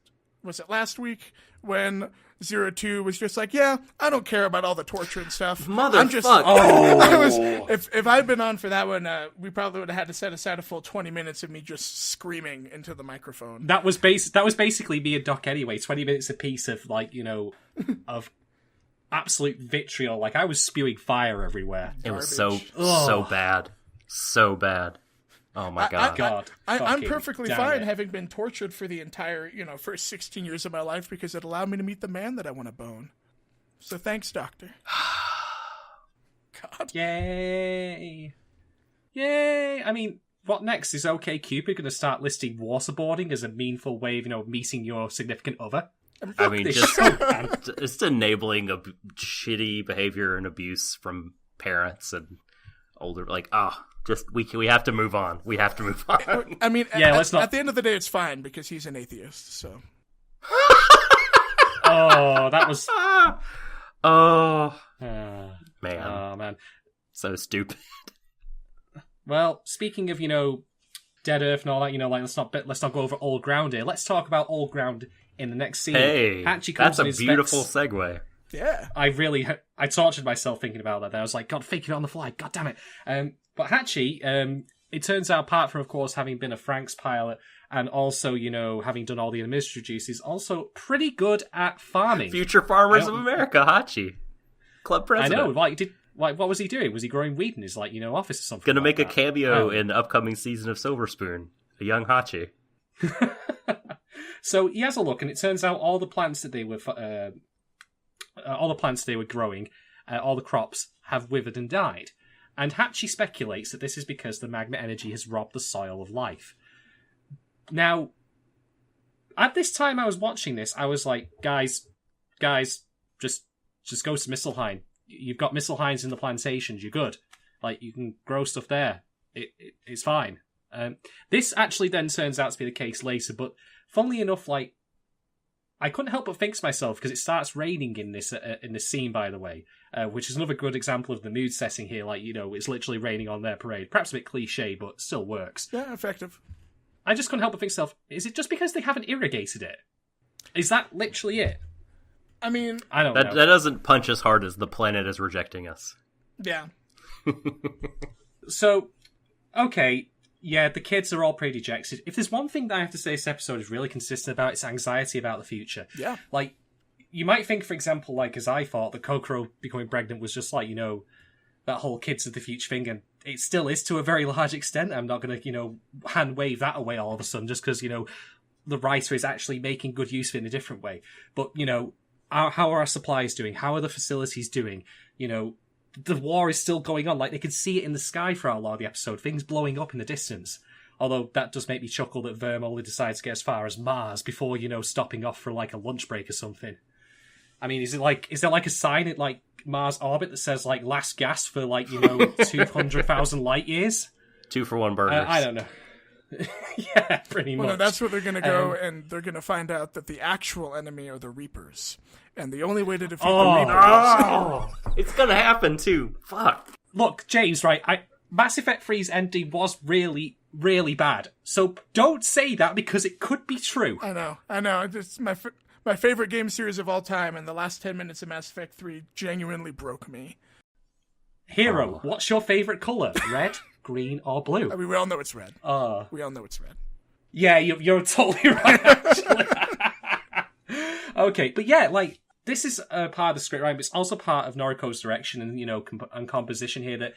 week when 02 was just like, yeah, I don't care about all the torture and stuff. Motherfucker. If I'd been on for that one, we probably would have had to set aside a full 20 minutes of me just screaming into the microphone. That was basically me and Doc anyway. 20 minutes a piece of of absolute vitriol. Like I was spewing fire everywhere. It was so bad. So bad. Oh my God. I'm Fucking perfectly damn fine it. having been tortured for the entire, first 16 years of my life because it allowed me to meet the man that I want to bone. So thanks, Doctor. God. Yay! I mean, what next? Is OK Cupid going to start listing waterboarding as a meaningful way of, meeting your significant other? I mean, This just show, man. it's enabling shitty behavior and abuse from parents and older. Like, we have to move on. We have to move on. I mean, let's not. At the end of the day, it's fine because he's an atheist, so. Oh, that was. Oh Man. man, Oh man. so stupid. Well, speaking of Dead Earth and all that, let's not go over old ground here. Let's talk about old ground in the next scene. Hey, Hachi comes that's a and inspects- beautiful segue. Yeah. I tortured myself thinking about that. I was like, God, thinking on the fly. God damn it. But Hachi, it turns out, apart from, of course, having been a Franxx pilot and also, having done all the administrative duties, also pretty good at farming. Future Farmers of America, Hachi, club president. I know. What was he doing? Was he growing weed in his office or something? Gonna like make a that? cameo in the upcoming season of Silver Spoon. A young Hachi. So he has a look, and it turns out all the plants that they were growing, all the crops have withered and died. And Hachi speculates that this is because the magma energy has robbed the soil of life. Now, at this time I was watching this, I was like, guys, just go to Misselheim. You've got Misselheims in the plantations. You're good. You can grow stuff there. It's fine. This actually then turns out to be the case later, but funnily enough, like, I couldn't help but think to myself, because it starts raining in this scene, by the way, which is another good example of the mood setting here. Like, you know, it's literally raining on their parade. Perhaps a bit cliche, but still works. Yeah, effective. I just couldn't help but think to myself, is it just because they haven't irrigated it? Is that literally it? I mean... I don't know. That doesn't punch as hard as the planet is rejecting us. Yeah. So, okay... Yeah, the kids are all pretty dejected. If there's one thing that I have to say this episode is really consistent about, it's anxiety about the future. Yeah. Like, you might think, for example, like, as I thought, that Kokoro becoming pregnant was just like, you know, that whole kids of the future thing, and it still is to a very large extent. I'm not going to, you know, hand wave that away all of a sudden just because, you know, the writer is actually making good use of it in a different way. But, you know, how are our supplies doing? How are the facilities doing? You know, the war is still going on. Like, they can see it in the sky for a lot of the episode. Things blowing up in the distance. Although that does make me chuckle that Verm only decides to get as far as Mars before, you know, stopping off for, like, a lunch break or something. I mean, is there, like, a sign at, like, Mars orbit that says, like, last gas for, like, you know, 200,000 light years? 2 for 1 burgers. I don't know. Yeah, pretty much. Well, no, that's where they're going to go, and they're going to find out that the actual enemy are the Reapers. And the only way to defeat the Reapers... It's gonna happen, too. Fuck. Look, James, right, Mass Effect 3's ending was really, really bad. So don't say that because it could be true. I know. It's my favorite game series of all time, and the last 10 minutes of Mass Effect 3 genuinely broke me. Hero, what's your favorite color? Red, green, or blue? I mean, we all know it's red. We all know it's red. Yeah, you're totally right, actually. Okay, but yeah, like, this is a part of the script, right? But it's also part of Noriko's direction and, you know, and composition here that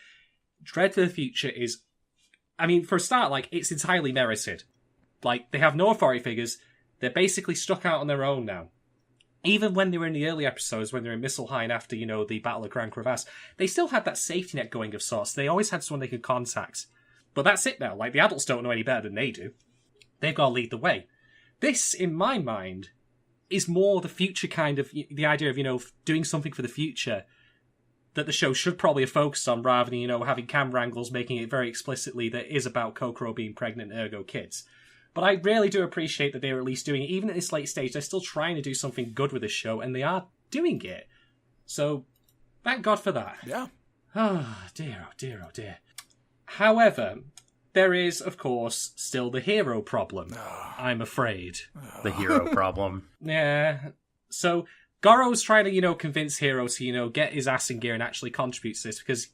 Dread for the Future is... I mean, for a start, like, it's entirely merited. Like, they have no authority figures. They're basically stuck out on their own now. Even when they were in the early episodes, when they were in Misselheim after, you know, the Battle of Grand Crevasse, they still had that safety net going of sorts. They always had someone they could contact. But that's it now. Like, the adults don't know any better than they do. They've got to lead the way. This, in my mind, is more the future kind of... The idea of, you know, doing something for the future that the show should probably have focused on, rather than, you know, having camera angles making it very explicitly that it is about Kokoro being pregnant, ergo kids. But I really do appreciate that they're at least doing it. Even at this late stage, they're still trying to do something good with this show, and they are doing it. So, thank God for that. Yeah. Oh, dear, oh, dear, oh, dear. However, there is, of course, still the hero problem, I'm afraid. The hero problem. Yeah. So, Goro's trying to, you know, convince Hero to, you know, get his ass in gear and actually contribute to this, because...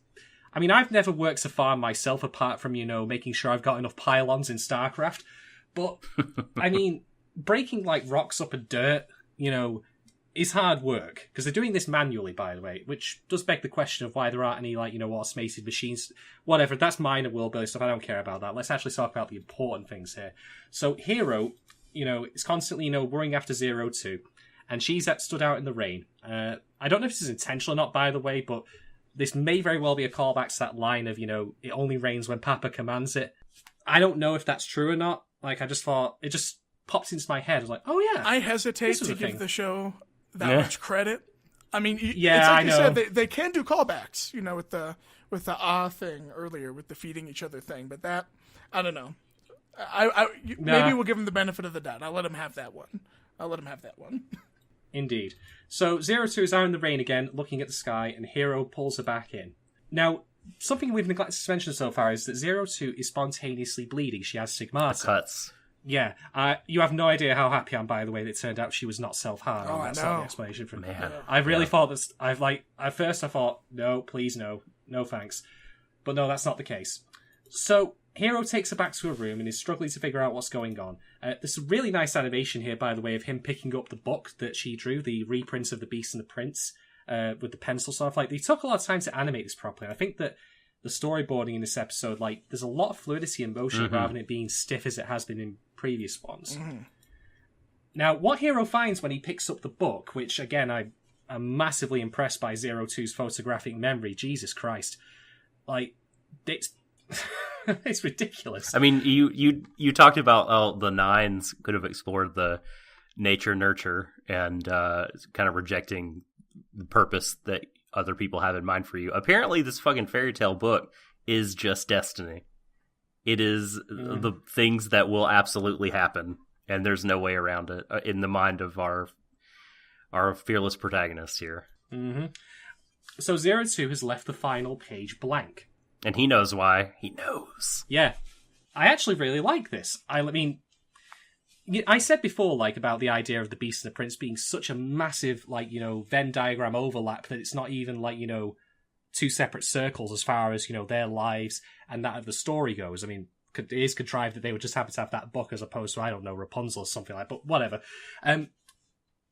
I mean, I've never worked a farm myself, apart from, you know, making sure I've got enough pylons in StarCraft. But, I mean, breaking, like, rocks up and dirt, you know, is hard work. Because they're doing this manually, by the way, which does beg the question of why there aren't any, like, you know, automated machines. Whatever, that's minor world-building stuff. I don't care about that. Let's actually talk about the important things here. So, Hero, you know, is constantly, you know, worrying after 02. And she's stood out in the rain. I don't know if this is intentional or not, by the way, but this may very well be a callback to that line of, you know, it only rains when Papa commands it. I don't know if that's true or not. Like, I just thought, it just popped into my head. I was like, oh yeah. I hesitate to give the show that much credit. I mean, it's like I you know. said, they can do callbacks, you know, with the thing earlier, with the feeding each other thing. But that, I don't know. Maybe we'll give him the benefit of the doubt. I'll let him have that one. Indeed. So 02 is out in the rain again, looking at the sky, and Hero pulls her back in. Now, something we've neglected to mention so far is that 02 is spontaneously bleeding. She has stigmata. Cuts. Yeah. You have no idea how happy I'm, by the way, that it turned out she was not self-harming. Oh, That's I not know. the explanation for me. Man. I really thought this... At first I thought, no, please no. No thanks. But no, that's not the case. So, Hero takes her back to her room and is struggling to figure out what's going on. There's a really nice animation here, by the way, of him picking up the book that she drew, the reprint of The Beast and the Prince, with the pencil stuff. Like, they took a lot of time to animate this properly. I think that the storyboarding in this episode, like, there's a lot of fluidity and motion rather than it being stiff as it has been in previous ones. Now, what Hero finds when he picks up the book, which, again, I'm massively impressed by 02's photographic memory. Jesus Christ. Like, it's... it's ridiculous. I mean, you talked about the Nines could have explored the nature nurture and kind of rejecting the purpose that other people have in mind for you. Apparently, this fucking fairy tale book is just destiny. It is the things that will absolutely happen, and there's no way around it in the mind of our fearless protagonist here. Mm-hmm. So 02 has left the final page blank. And he knows why. He knows. Yeah. I actually really like this. I mean, I said before, like, about the idea of the Beast and the Prince being such a massive, like, Venn diagram overlap that it's not even, like, two separate circles as far as, their lives and that of the story goes. I mean, it is contrived that they would just happen to have that book as opposed to, I don't know, Rapunzel or something like that, but whatever.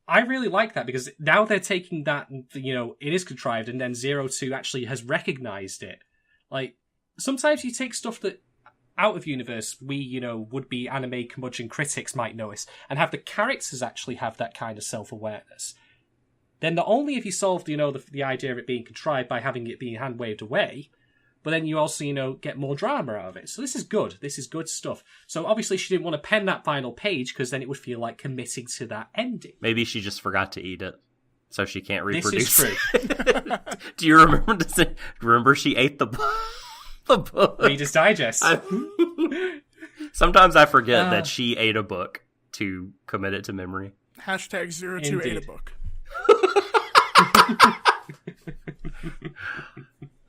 I really like that because now they're taking that, it is contrived, and then 02 actually has recognized it. Like, sometimes you take stuff that out of universe we, would-be anime curmudgeon critics might notice, and have the characters actually have that kind of self-awareness. Then not only have you solved, the idea of it being contrived by having it being hand-waved away, but then you also, get more drama out of it. So this is good. This is good stuff. So obviously she didn't want to pen that final page because then it would feel like committing to that ending. Maybe she just forgot to eat it, so she can't reproduce. This is true. Do you remember she ate the book? Reader's Digest. Sometimes I forget that she ate a book to commit it to memory. Hashtag 02 ate a book.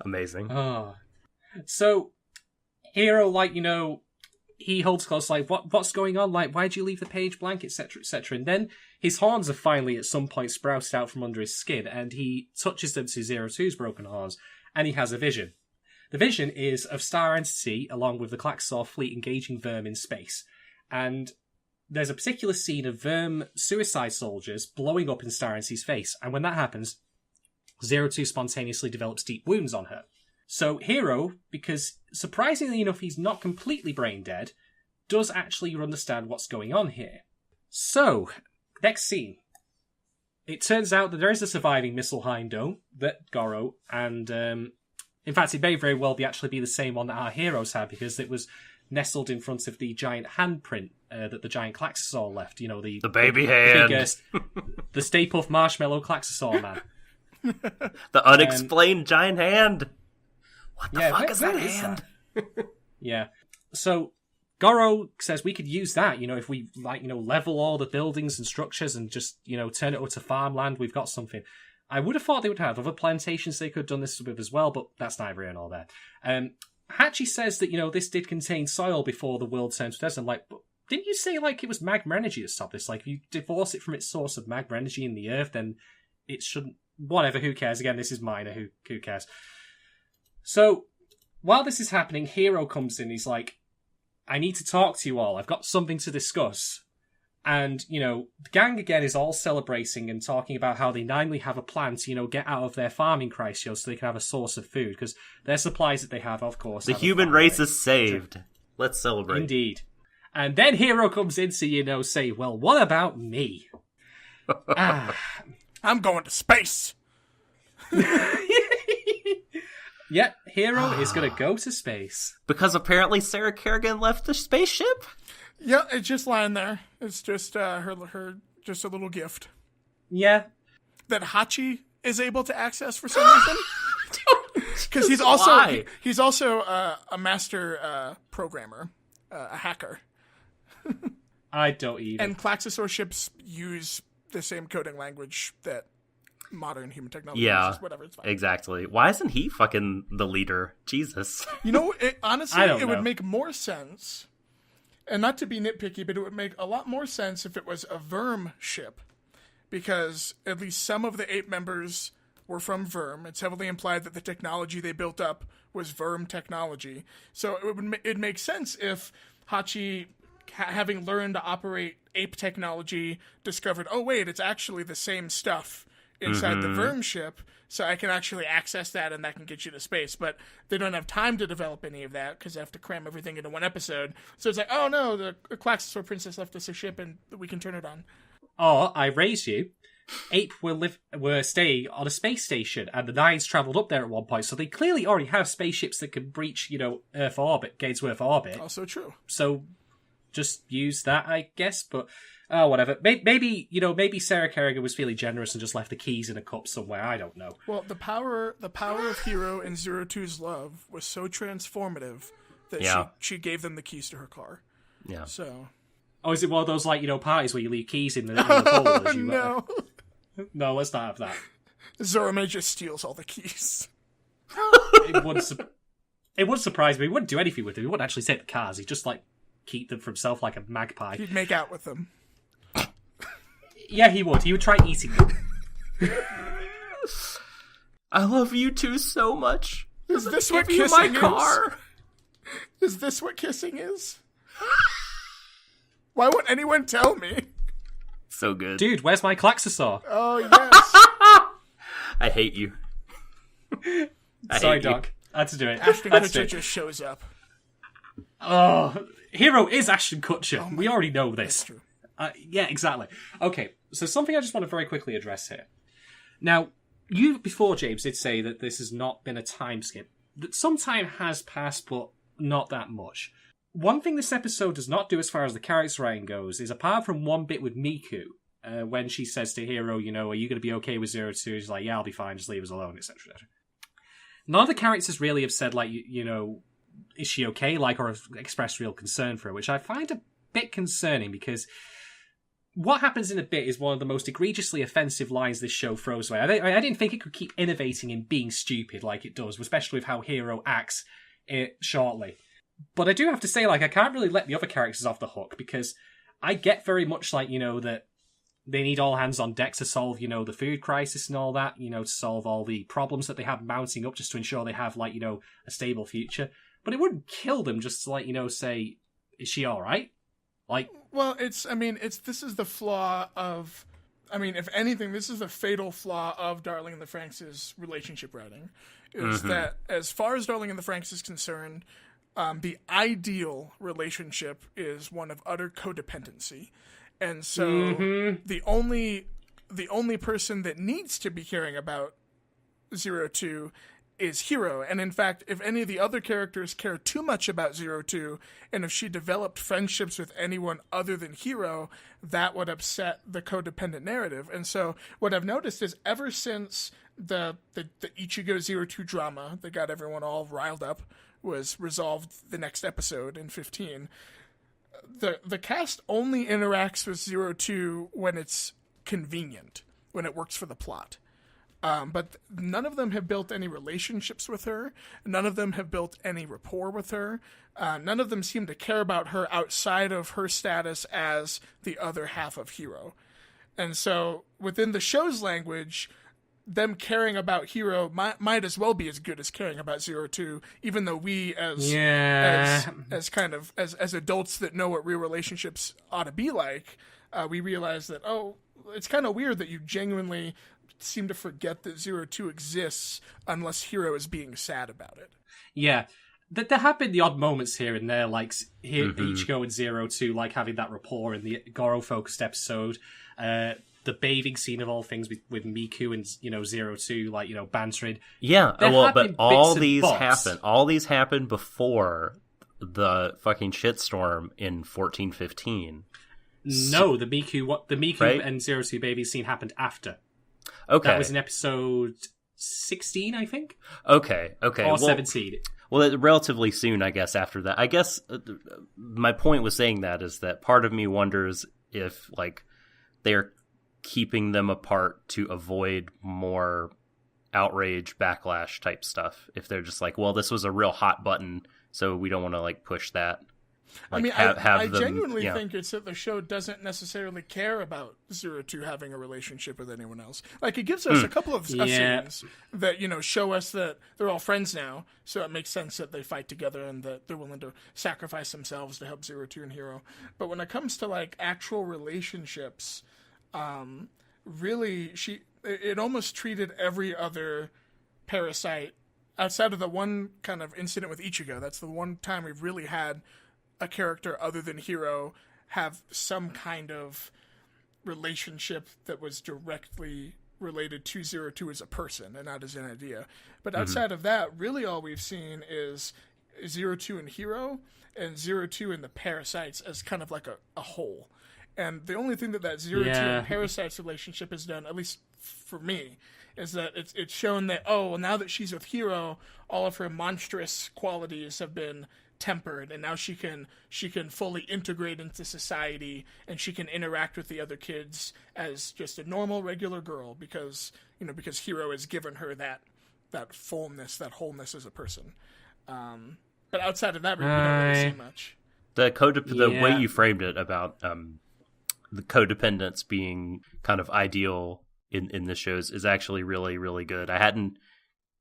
Amazing. So, Hero, he holds close, what's going on? Why'd you leave the page blank, etc., etc. And then his horns are finally at some point sprouted out from under his skin, and he touches them to 02's broken horns, and he has a vision. The vision is of Star Entity, along with the Klaxor fleet engaging Verm in space. And there's a particular scene of Verm suicide soldiers blowing up in Star Entity's face, and when that happens, 02 spontaneously develops deep wounds on her. So Hero, because surprisingly enough he's not completely brain dead, does actually understand what's going on here. So, next scene. It turns out that there is a surviving Misselheim dome that Goro and... in fact, it may very well actually be the same one that our heroes had, because it was nestled in front of the giant handprint that the giant Klaxor left. The baby hand. The Stay Puft Marshmallow Klaxor man. The unexplained giant hand. What the fuck is that hand? Yeah. So Goro says we could use that, if we level all the buildings and structures and just, turn it over to farmland, we've got something. I would have thought they would have other plantations they could have done this with as well, but that's neither here nor there. Hachi says that, this did contain soil before the world turned to desert. But didn't you say, it was magma energy that stopped this? If you divorce it from its source of magma energy in the earth, then it shouldn't... Whatever, who cares? Again, this is minor, who cares? So, while this is happening, Hero comes in, he's like, I need to talk to you all, I've got something to discuss. And, the gang again is all celebrating and talking about how they finally have a plan to, get out of their farming crisis so they can have a source of food, because their supplies that they have, of course... The human race is saved. Let's celebrate. Indeed. And then Hero comes in to, say, well, what about me? I'm going to space! Yep, Hero is going to go to space. Because apparently Sarah Kerrigan left the spaceship? Yeah, it's just lying there. It's just her just a little gift. Yeah. That Hachi is able to access for some reason. Because he's also a master programmer, a hacker. I don't even. And Klaxosor ships use the same coding language that modern human technology uses. Whatever, it's fine. Exactly. Why isn't he fucking the leader? Jesus. Honestly, it would make more sense. And not to be nitpicky, but it would make a lot more sense if it was a Verm ship. Because at least some of the 8 members were from Verm. It's heavily implied that the technology they built up was Verm technology. So it'd make sense if Hachi, having learned to operate ape technology, discovered, oh wait, it's actually the same stuff inside the Verm ship, so I can actually access that and that can get you to space. But they don't have time to develop any of that because they have to cram everything into one episode. So it's like, oh no, the Klaxosor princess left us a ship and we can turn it on. Or, I raise you, Ape were staying on a space station and the Nines travelled up there at one point, so they clearly already have spaceships that can breach, Earth orbit, Gainsworth orbit. Also true. So just use that, I guess, but... Oh, whatever. Maybe Sarah Kerrigan was feeling generous and just left the keys in a cup somewhere. I don't know. Well, the power of Hero and 02's love was so transformative that she gave them the keys to her car. Yeah. So. Oh, is it one of those, like, parties where you leave keys in the bowl? As you, no. No, let's not have that. Zorome just steals all the keys. It would surprise me. He wouldn't do anything with them. He wouldn't actually take the cars. He'd just, like, keep them for himself like a magpie. He'd make out with them. Yeah, he would. He would try eating them. I love you two so much. Is this what Give you kissing my car. Is this what kissing is? Why won't anyone tell me? So good. Dude, where's my Klaxosaur? Oh, yes. I hate you. Sorry, Doc. I had to do it. Ashton Had to do Kutcher it. just shows up. Oh, Hero is Ashton Kutcher. We already know this. That's true. Yeah, exactly. Okay, so something I just want to very quickly address here. Now, you before, James, did say that this has not been a time skip. That some time has passed, but not that much. One thing this episode does not do as far as the character writing goes is, apart from one bit with Miku, when she says to Hiro, are you going to be okay with 02? He's like, yeah, I'll be fine, just leave us alone, etc. None of the characters really have said, like, is she okay, like, or have expressed real concern for her, which I find a bit concerning, because what happens in a bit is one of the most egregiously offensive lines this show throws away. I didn't think it could keep innovating in being stupid like it does, especially with how Hiro acts shortly. But I do have to say, like, I can't really let the other characters off the hook, because I get very much, like, that they need all hands on deck to solve, the food crisis and all that, to solve all the problems that they have mounting up just to ensure they have, like, a stable future. But it wouldn't kill them just to, like, say, is she alright? Like... Well, this is the flaw of... I mean, if anything, this is the fatal flaw of Darling in the Franxx's relationship writing, is that as far as Darling in the Franxx is concerned... the ideal relationship is one of utter codependency. And so the only person that needs to be caring about 02 is Hiro. And in fact, if any of the other characters care too much about 02, and if she developed friendships with anyone other than Hiro, that would upset the codependent narrative. And so what I've noticed is ever since the Ichigo 02 drama that got everyone all riled up was resolved the next episode in 15, the cast only interacts with 02 when it's convenient, when it works for the plot. But none of them have built any relationships with her. None of them have built any rapport with her. None of them seem to care about her outside of her status as the other half of Hiro. And so within the show's language, them caring about Hiro might as well be as good as caring about 02, even though we as adults that know what real relationships ought to be like, we realize that, it's kind of weird that you genuinely seem to forget that 02 exists unless Hiro is being sad about it. Yeah. There have been the odd moments here and there, like Ichigo and 02, like having that rapport in the Goro-focused episode. The bathing scene of all things with Miku and 02, like, bantering. Yeah, but all these happen. All these happened before the fucking shitstorm in 14-15. No, the Miku right? and 02 baby scene happened after. Okay, that was in episode 16, I think. Okay, or 17. Well, relatively soon, I guess. After that, I guess my point was saying that is that part of me wonders if, like, they're keeping them apart to avoid more outrage, backlash type stuff. If they're just like, well, this was a real hot button, so we don't want to, like, push that. Like, I mean, I them, genuinely think it's that the show doesn't necessarily care about 02 having a relationship with anyone else. Like, it gives us a couple of scenes that, show us that they're all friends now, so it makes sense that they fight together and that they're willing to sacrifice themselves to help 02 and Hiro. But when it comes to, like, actual relationships, really, it almost treated every other parasite, outside of the one kind of incident with Ichigo. That's the one time we've really had a character other than Hiro have some kind of relationship that was directly related to 02 as a person and not as an idea. But outside of that, really all we've seen is 02 and Hiro, and 02 and the parasites as kind of like a whole. And the only thing that 02 and parasites relationship has done, at least for me, is that it's shown that, now that she's with Hiro, all of her monstrous qualities have been tempered, and now she can fully integrate into society, and she can interact with the other kids as just a normal, regular girl because Hiro has given her that fullness, that wholeness as a person. But outside of that, we don't really see much. The way you framed it about the codependence being kind of ideal in the shows is actually really, really good. I hadn't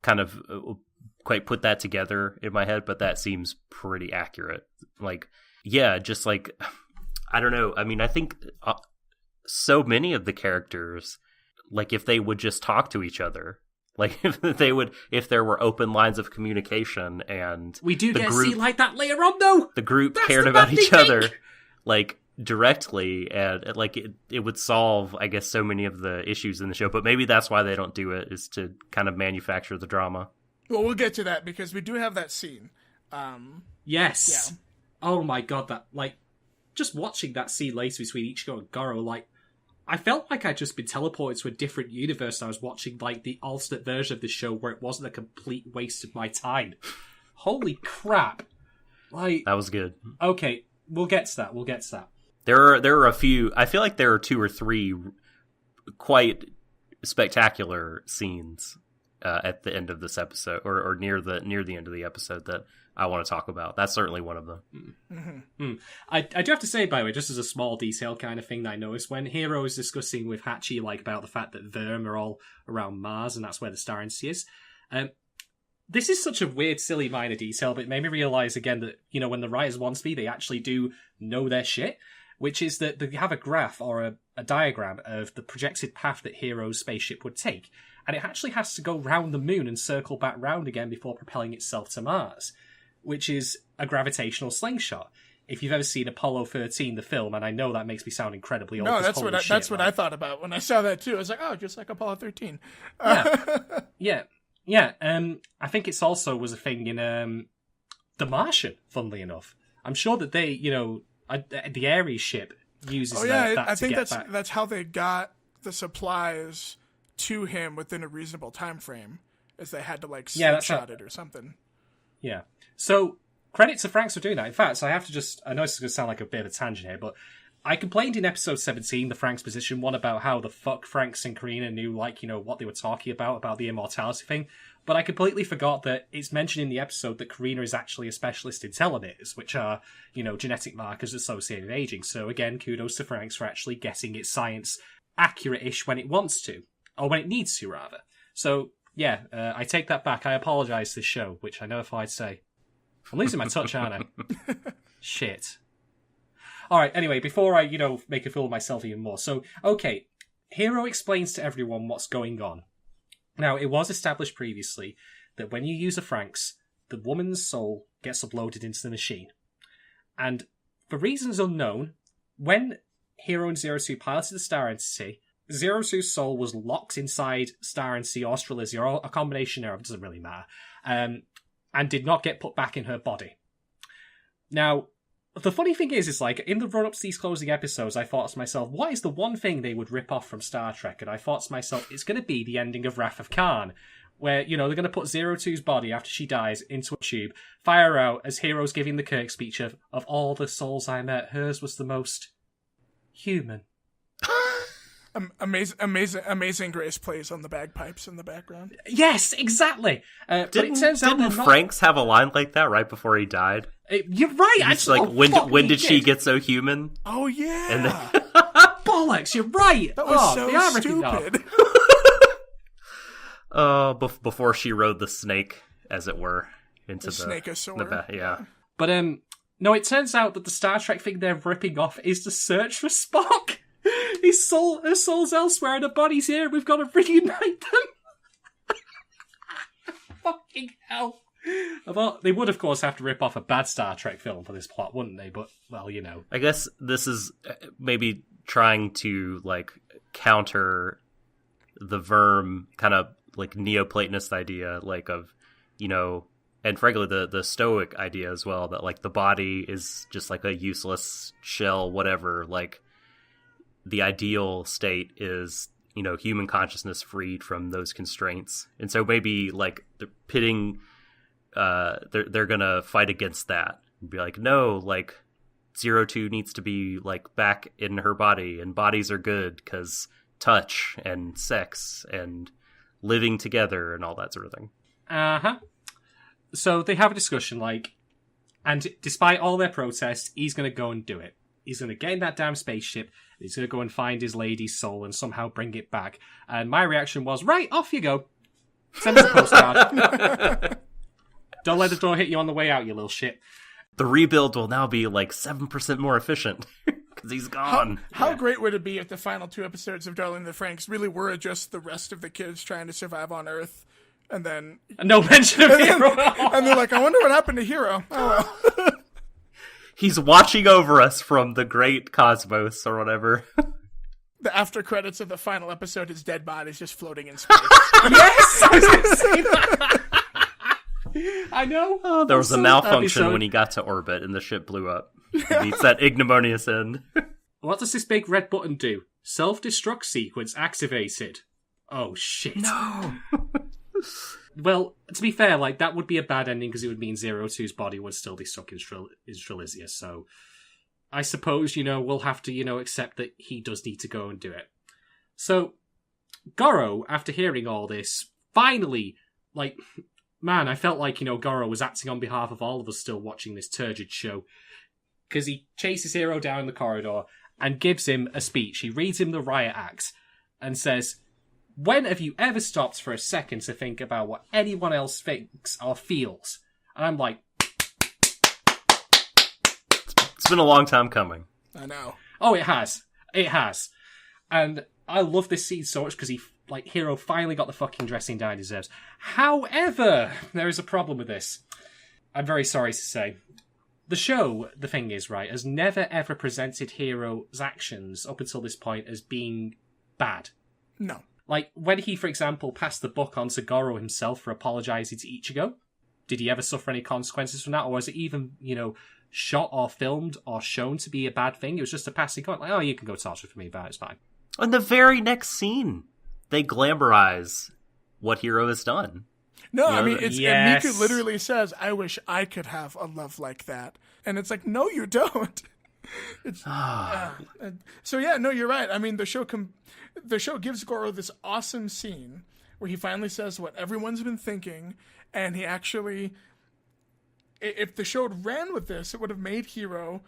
kind of quite put that together in my head, but that seems pretty accurate. Like, yeah, just like, I don't know. I mean, I think so many of the characters, like if they would just talk to each other, like if there were open lines of communication, and we do get a scene like that later on, though. The group cared about each other, like directly, and like it would solve, I guess, so many of the issues in the show. But maybe that's why they don't do it, is to kind of manufacture the drama. Well, we'll get to that because we do have that scene. Yes. Yeah. Oh my god, that, like, just watching that scene later between Ichigo and Goro, like, I felt like I'd just been teleported to a different universe. I was watching, like, the alternate version of the show where it wasn't a complete waste of my time. Holy crap. Like, that was good. Okay, we'll get to that. There are a few, I feel like there are 2 or 3 quite spectacular scenes at the end of this episode, or near the end of the episode, that I want to talk about. That's certainly one of them. Mm-hmm. I do have to say, by the way, just as a small detail kind of thing that I noticed, when Hiro is discussing with Hachi, like, about the fact that Verm are all around Mars and that's where the Star Entity is, this is such a weird, silly minor detail, but it made me realise again that, when the writers want to be, they actually do know their shit, which is that they have a graph or a diagram of the projected path that Hiro's spaceship would take, and it actually has to go round the moon and circle back round again before propelling itself to Mars, which is a gravitational slingshot. If you've ever seen Apollo 13, the film, and I know that makes me sound incredibly old. No, that's what I thought about when I saw that too. I was like, oh, just like Apollo 13. Yeah. I think it's also was a thing in The Martian, funnily enough. I'm sure that they, the Ares ship uses that I think back. that's how they got the supplies to him within a reasonable time frame, is they had to like slingshot it or something. Yeah. So credit to Franxx for doing that. In fact, so I have to I know this is going to sound like a bit of a tangent here, but I complained in episode 17, the Franxx position one, about how the fuck Franxx and Karina knew, like, what they were talking about the immortality thing. But I completely forgot that it's mentioned in the episode that Karina is actually a specialist in telomeres, which are, genetic markers associated with aging. So again, kudos to Franxx for actually getting its science accurate-ish when it wants to. Or when it needs to, rather. So, yeah, I take that back. I apologise to this show, which I know if I'd say. I'm losing my touch, aren't I? Shit. Alright, anyway, before I, make a fool of myself even more. So, okay, Hiro explains to everyone what's going on. Now, it was established previously that when you use a Franxx, the woman's soul gets uploaded into the machine. And for reasons unknown, when Hiro and Zero Two piloted the Star Entity, Zero Two's soul was locked inside Star Entity or Australasia, or a combination thereof, doesn't really matter, and did not get put back in her body. Now, the funny thing is like, in the run-up to these closing episodes, I thought to myself, what is the one thing they would rip off from Star Trek? And I thought to myself, it's going to be the ending of Wrath of Khan, where, they're going to put Zero Two's body after she dies into a tube, fire her out as Hiro's giving the Kirk speech of all the souls I met, hers was the most human. Amazing Grace plays on the bagpipes in the background. Yes, exactly. But it turns out didn't Franxx have a line like that right before he died? You're right. It's like, when did she get so human? Oh yeah. And then... bollocks! You're right. That was so stupid. Before she rode the snake, as it were, into the snakeosaur. Yeah. But no, it turns out that the Star Trek thing they're ripping off is the search for Spock. Her soul's elsewhere and her body's here. We've got to reunite them. Fucking hell. They would, of course, have to rip off a bad Star Trek film for this plot, wouldn't they? But, well, I guess this is maybe trying to, like, counter the Verm kind of, like, Neoplatonist idea, like, of, and frankly, the Stoic idea as well, that, like, the body is just, like, a useless shell, whatever, like, the ideal state is, human consciousness freed from those constraints. And so maybe, like, they're pitting, they're gonna fight against that. and be like, no, like 02 needs to be like back in her body, and bodies are good because touch and sex and living together and all that sort of thing. So they have a discussion, and despite all their protests, he's going to go and do it. He's going to get in that damn spaceship, and he's going to go and find his lady's soul and somehow bring it back. And my reaction was, right, off you go. Send us a postcard. Don't let the door hit you on the way out, you little shit. The rebuild will now be like 7% more efficient because he's gone. How great would it be if the final 2 episodes of Darling in the Franxx really were just the rest of the kids trying to survive on Earth, and then no mention of Hero. And they're like, I wonder what happened to Hero. Oh well. He's watching over us from the great cosmos or whatever. The after credits of the final episode, his dead body's just floating in space. Yes! I was going to say that. I know. Oh, there was a malfunction when he got to orbit and the ship blew up. It meets that ignominious end. What does this big red button do? Self-destruct sequence activated. Oh, shit. No! Well, to be fair, that would be a bad ending because it would mean 02's body would still be stuck in Strelizia, so I suppose, we'll have to, accept that he does need to go and do it. So, Goro, after hearing all this, finally, man, I felt like, Goro was acting on behalf of all of us still watching this turgid show, because he chases Hero down in the corridor and gives him a speech. He reads him the Riot Act and says, when have you ever stopped for a second to think about what anyone else thinks or feels? And I'm like, it's been a long time coming. I know. Oh, it has. It has. And I love this scene so much because Hero finally got the fucking dressing down he deserves. However, there is a problem with this. I'm very sorry to say. The show, the thing is, right, has never ever presented Hero's actions up until this point as being bad. No. When he, for example, passed the buck on to Goro himself for apologising to Ichigo, did he ever suffer any consequences from that? Or was it even, shot or filmed or shown to be a bad thing? It was just a passing comment, oh, you can go torture for me, but it's fine. In the very next scene, they glamorize what Hero has done. No, I mean, it's yes. Miku literally says, I wish I could have a love like that. And it's like, no, you don't. So yeah, no, you're right. I mean, the show gives Goro this awesome scene where he finally says what everyone's been thinking, and he actually, if the show had ran with this, it would have made Hero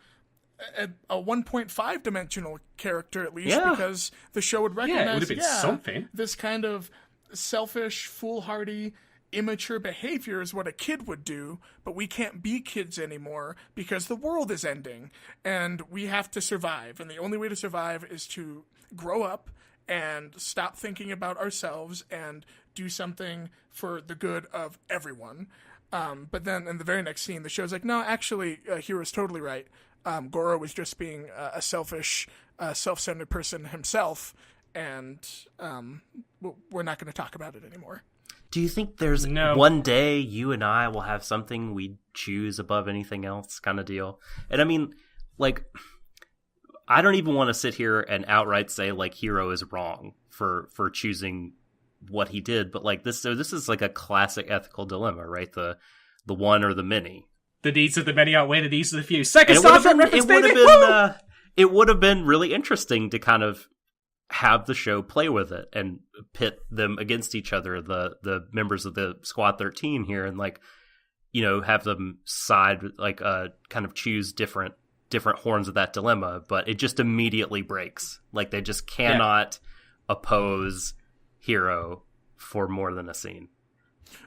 a 1.5 dimensional character at least, because the show would recognize, it would have been something. This kind of selfish, foolhardy, immature behavior is what a kid would do, but we can't be kids anymore because the world is ending and we have to survive. And the only way to survive is to grow up and stop thinking about ourselves and do something for the good of everyone. But then in the very next scene, the show's like, no, actually, Hero's totally right. Goro was just being a selfish, self-centered person himself, and we're not going to talk about it anymore. Do you think there's one day you and I will have something we choose above anything else kind of deal? And I mean, I don't even want to sit here and outright say Hero is wrong for choosing what he did, but this is a classic ethical dilemma, right? The one or the many. The needs of the many outweigh the needs of the few. Second Star Trek reference, baby! It would have been really interesting to kind of have the show play with it and pit them against each other, the members of the Squad 13 here, and have them side kind of choose different horns of that dilemma, but it just immediately breaks. They just cannot oppose Hero for more than a scene.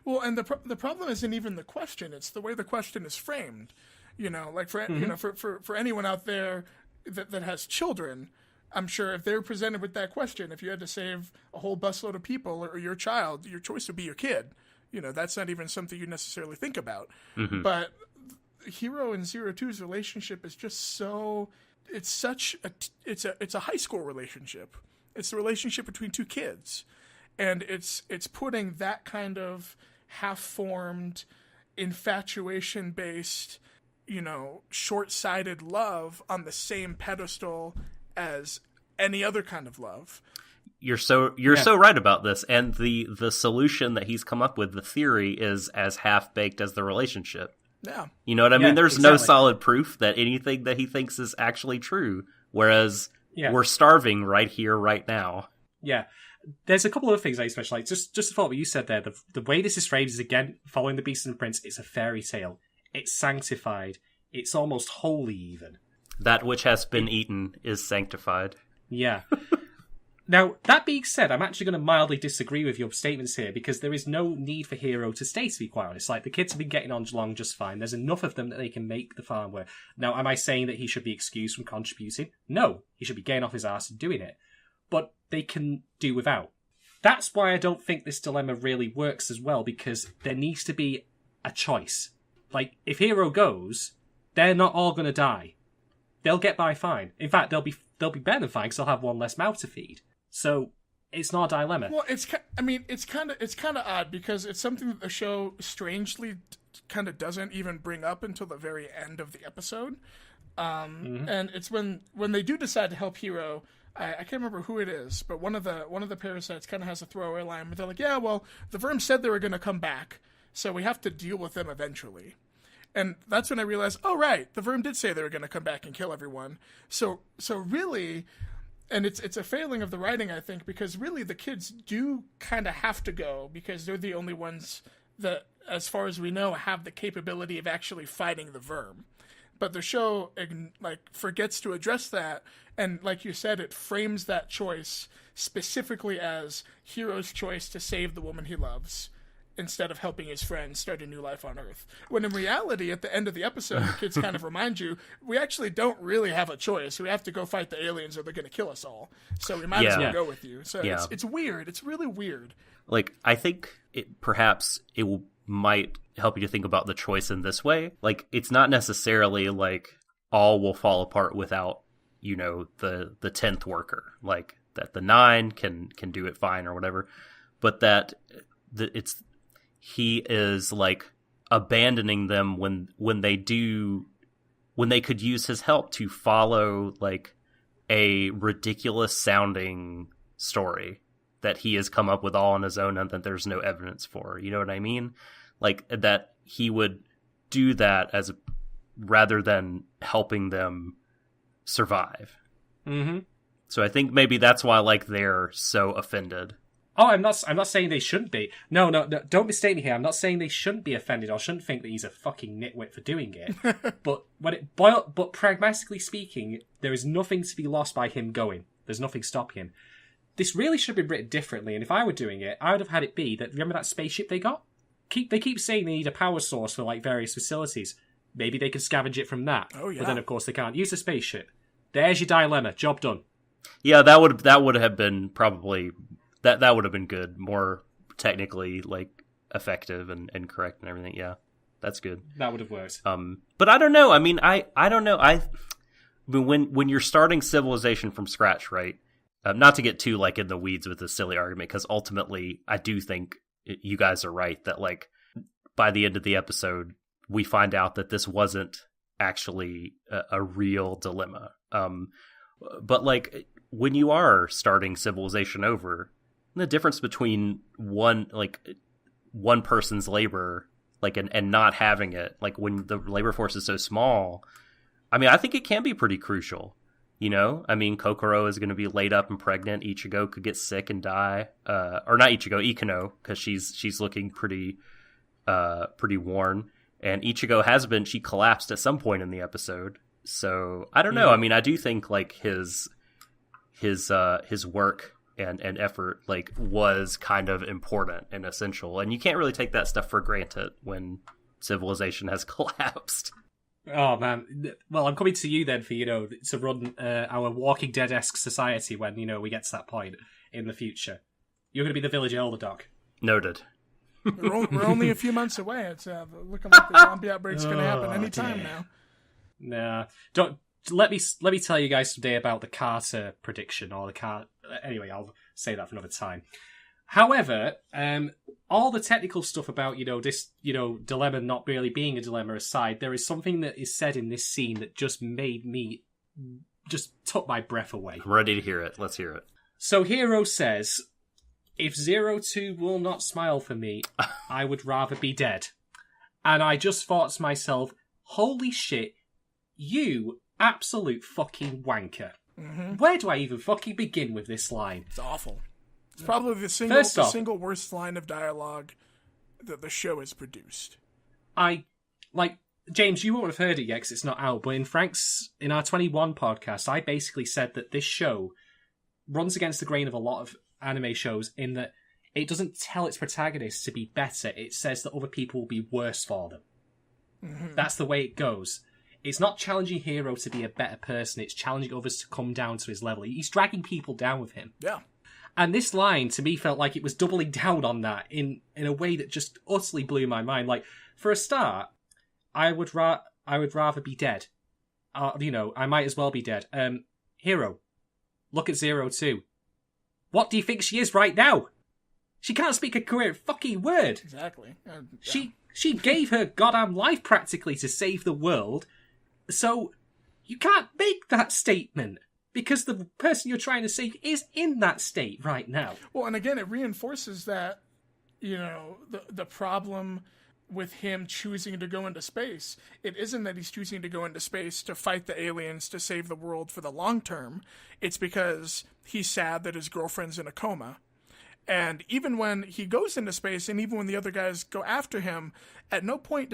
Well, and the problem isn't even the question; it's the way the question is framed. For anyone out there that has children, I'm sure if they're presented with that question, if you had to save a whole busload of people or your child, your choice would be your kid. That's not even something you necessarily think about. Mm-hmm. But Hero and 02's relationship is just so, it's a high school relationship. It's a relationship between two kids. And it's putting that kind of half-formed, infatuation-based, short-sighted love on the same pedestal as any other kind of love. You're so right about this, and the solution that he's come up with, the theory, is as half-baked as the relationship. Yeah. You know what I mean? Yeah, There's no exactly. solid proof that anything that he thinks is actually true. Whereas Yeah. we're starving right here, right now. Yeah. There's a couple of things I especially like. Just to follow what you said there, the way this is framed is, again, following the Beast and the Prince, it's a fairy tale. It's sanctified. It's almost holy, even. That which has been eaten is sanctified. Yeah. Now, that being said, I'm actually going to mildly disagree with your statements here, because there is no need for Hero to stay, to be quite honest. Like, the kids have been getting on along just fine. There's enough of them that they can make the farm work. Now, am I saying that he should be excused from contributing? No. He should be getting off his ass and doing it. But they can do without. That's why I don't think this dilemma really works as well, because there needs to be a choice. Like, if Hero goes, they're not all going to die. They'll get by fine. In fact, they'll be better than fine, because they'll have one less mouth to feed. So it's not a dilemma. Well, it's kind of odd, because it's something that the show strangely kind of doesn't even bring up until the very end of the episode. And it's when they do decide to help Hero. I can't remember who it is, but one of the parasites kind of has a throwaway line where they're like, "Yeah, well, the Verm said they were going to come back, so we have to deal with them eventually." And that's when I realized, oh right, the Verm did say they were going to come back and kill everyone. So really. And it's a failing of the writing, I think, because really the kids do kind of have to go, because they're the only ones that, as far as we know, have the capability of actually fighting the Verm. But the show forgets to address that, and like you said, it frames that choice specifically as Hero's choice to save the woman he loves, instead of helping his friends start a new life on Earth. When in reality, at the end of the episode, the kids kind of remind you, we actually don't really have a choice. We have to go fight the aliens or they're going to kill us all. So we might as well go with you. So it's weird. It's really weird. Like, I think perhaps it might help you to think about the choice in this way. Like, it's not necessarily like all will fall apart without, you know, the 10th worker. Like, that the 9 can do it fine or whatever. But that he is like abandoning them when they could use his help to follow like a ridiculous sounding story that he has come up with all on his own and that there's no evidence for. You know what I mean? Like, that he would do that rather than helping them survive. Mm-hmm. So I think maybe that's why like they're so offended. Oh, I'm not saying they shouldn't be. No, don't mistake me here. I'm not saying they shouldn't be offended or shouldn't think that he's a fucking nitwit for doing it. But pragmatically speaking, there is nothing to be lost by him going. There's nothing stopping him. This really should be written differently, and if I were doing it, I would have had it be that, remember that spaceship they got? They keep saying they need a power source for like various facilities. Maybe they could scavenge it from that. Oh yeah. But then of course they can't use the spaceship. There's your dilemma. Job done. Yeah, that would have been probably that would have been good, more technically like effective and correct and everything. Yeah, that's good. That would have worked. But I don't know. I mean, I don't know. I mean, when you're starting Civilization from scratch, right? Not to get too like in the weeds with this silly argument, because ultimately I do think you guys are right that like by the end of the episode we find out that this wasn't actually a real dilemma. But like when you are starting Civilization over, the difference between one person's labor, like and not having it, like when the labor force is so small, I mean, I think it can be pretty crucial. You know, I mean, Kokoro is going to be laid up and pregnant. Ichigo could get sick and die, or not Ichigo, Ikuno, because she's looking pretty worn. And Ichigo has been, she collapsed at some point in the episode. So I don't know. I mean, I do think like his work and effort like was kind of important and essential, and you can't really take that stuff for granted when Civilization has collapsed. Oh man, well, I'm coming to you then for to run our Walking Dead-esque society when we get to that point in the future. You're going to be the village elder, Doc. Noted. We're only a few months away. It's looking like the zombie outbreak's going to happen anytime now. Nah, don't. Let me tell you guys today about the Carter prediction or the Carter. Anyway, I'll say that for another time. However, all the technical stuff about this dilemma not really being a dilemma aside, there is something that is said in this scene that just made me took my breath away. I'm ready to hear it. Let's hear it. So Hero says, "If 02 will not smile for me, I would rather be dead." And I just thought to myself, holy shit, you absolute fucking wanker. Mm-hmm. Where do I even fucking begin with this line? It's awful. It's probably the single worst line of dialogue that the show has produced. James, you won't have heard it yet because it's not out, but in our 21 podcast, I basically said that this show runs against the grain of a lot of anime shows in that it doesn't tell its protagonists to be better, it says that other people will be worse for them. Mm-hmm. That's the way it goes. It's not challenging Hero to be a better person, it's challenging others to come down to his level. He's dragging people down with him. Yeah. And this line, to me, felt like it was doubling down on that in a way that just utterly blew my mind. Like, for a start, I would rather be dead. I might as well be dead. Hero, look at 02. What do you think she is right now? She can't speak a coherent fucking word. Exactly. Yeah. She gave her goddamn life practically to save the world, so you can't make that statement because the person you're trying to save is in that state right now. Well, and again, it reinforces that, the problem with him choosing to go into space. It isn't that he's choosing to go into space to fight the aliens to save the world for the long term. It's because he's sad that his girlfriend's in a coma. And even when he goes into space, and even when the other guys go after him, at no point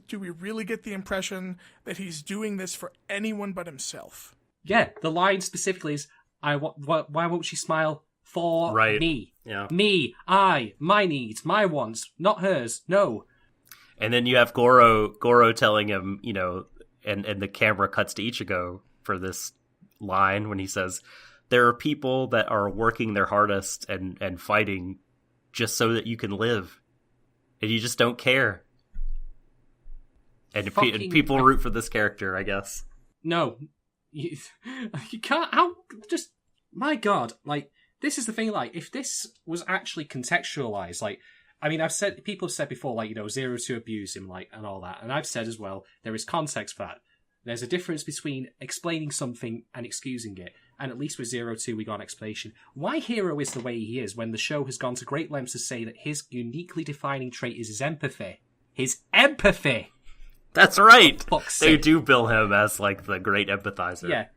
do we really get the impression that he's doing this for anyone but himself. Yeah, the line specifically is, why won't she smile for me? Yeah. Me, my needs, my wants, not hers, no. And then you have Goro telling him, and the camera cuts to Ichigo for this line when he says, there are people that are working their hardest and fighting just so that you can live. And you just don't care. And people root for this character, I guess. No. You can't... My God. This is the thing, if this was actually contextualized, people have said before, 02 abuse him, and all that. And I've said as well, there is context for that. There's a difference between explaining something and excusing it. And at least with 02, we got an explanation. Why Hero is the way he is when the show has gone to great lengths to say that his uniquely defining trait is his empathy. His empathy! That's right! Fuck's they sake. do bill him as, the great empathizer. Yeah.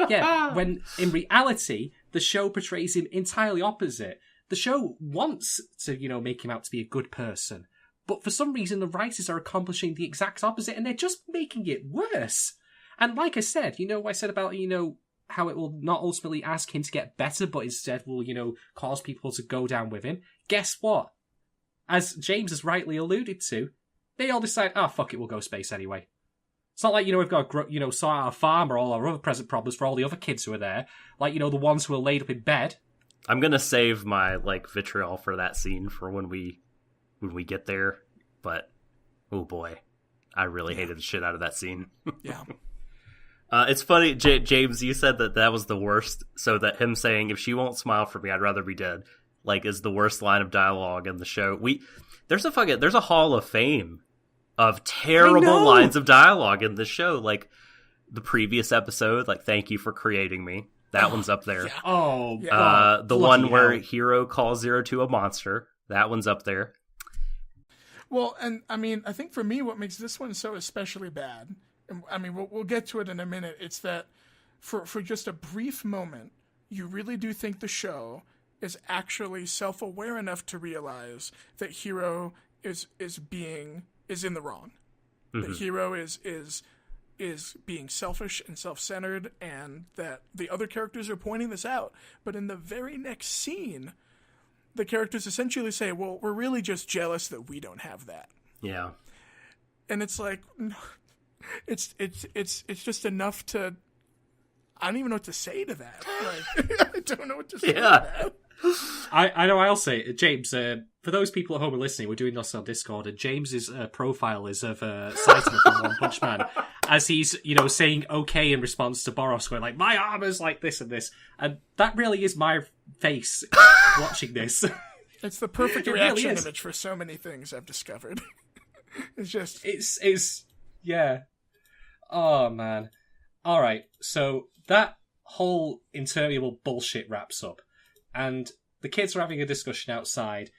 Yeah, when in reality, the show portrays him entirely opposite. The show wants to, make him out to be a good person. But for some reason, the writers are accomplishing the exact opposite, and they're just making it worse. And like I said, I said about, how it will not ultimately ask him to get better, but instead will, cause people to go down with him. Guess what? As James has rightly alluded to, they all decide, fuck it, we'll go space anyway. It's not like, we've got to sort out our farm or all our other present problems for all the other kids who are there. The ones who are laid up in bed. I'm gonna save my, vitriol for that scene for when we get there, but, oh boy, I really hated the shit out of that scene. Yeah. It's funny, James, you said that was the worst, so that him saying, if she won't smile for me, I'd rather be dead, is the worst line of dialogue in the show. There's a hall of fame of terrible lines of dialogue in the show, the previous episode, thank you for creating me. That one's up there. Yeah. Oh, yeah. The one where Hero calls 02 a monster, that one's up there. Well, and I think for me, what makes this one so especially bad, we'll get to it in a minute, it's that for just a brief moment, you really do think the show is actually self-aware enough to realize that Hero is in the wrong. Mm-hmm. That Hero is being selfish and self-centered, and that the other characters are pointing this out. But in the very next scene, the characters essentially say, well, we're really just jealous that we don't have that. Yeah. And it's it's just enough to, I don't even know what to say to that. I don't know what to say to that. I know I'll say it. James, for those people at home who are listening, we're doing this on Discord, and James's profile is of Saitama from One Punch Man, as he's, saying okay in response to Boros going my armor's like this and this. And that really is my face watching this. It's the perfect reaction image for so many things I've discovered. It's yeah. Oh, man. Alright, so that whole interminable bullshit wraps up. And the kids are having a discussion outside,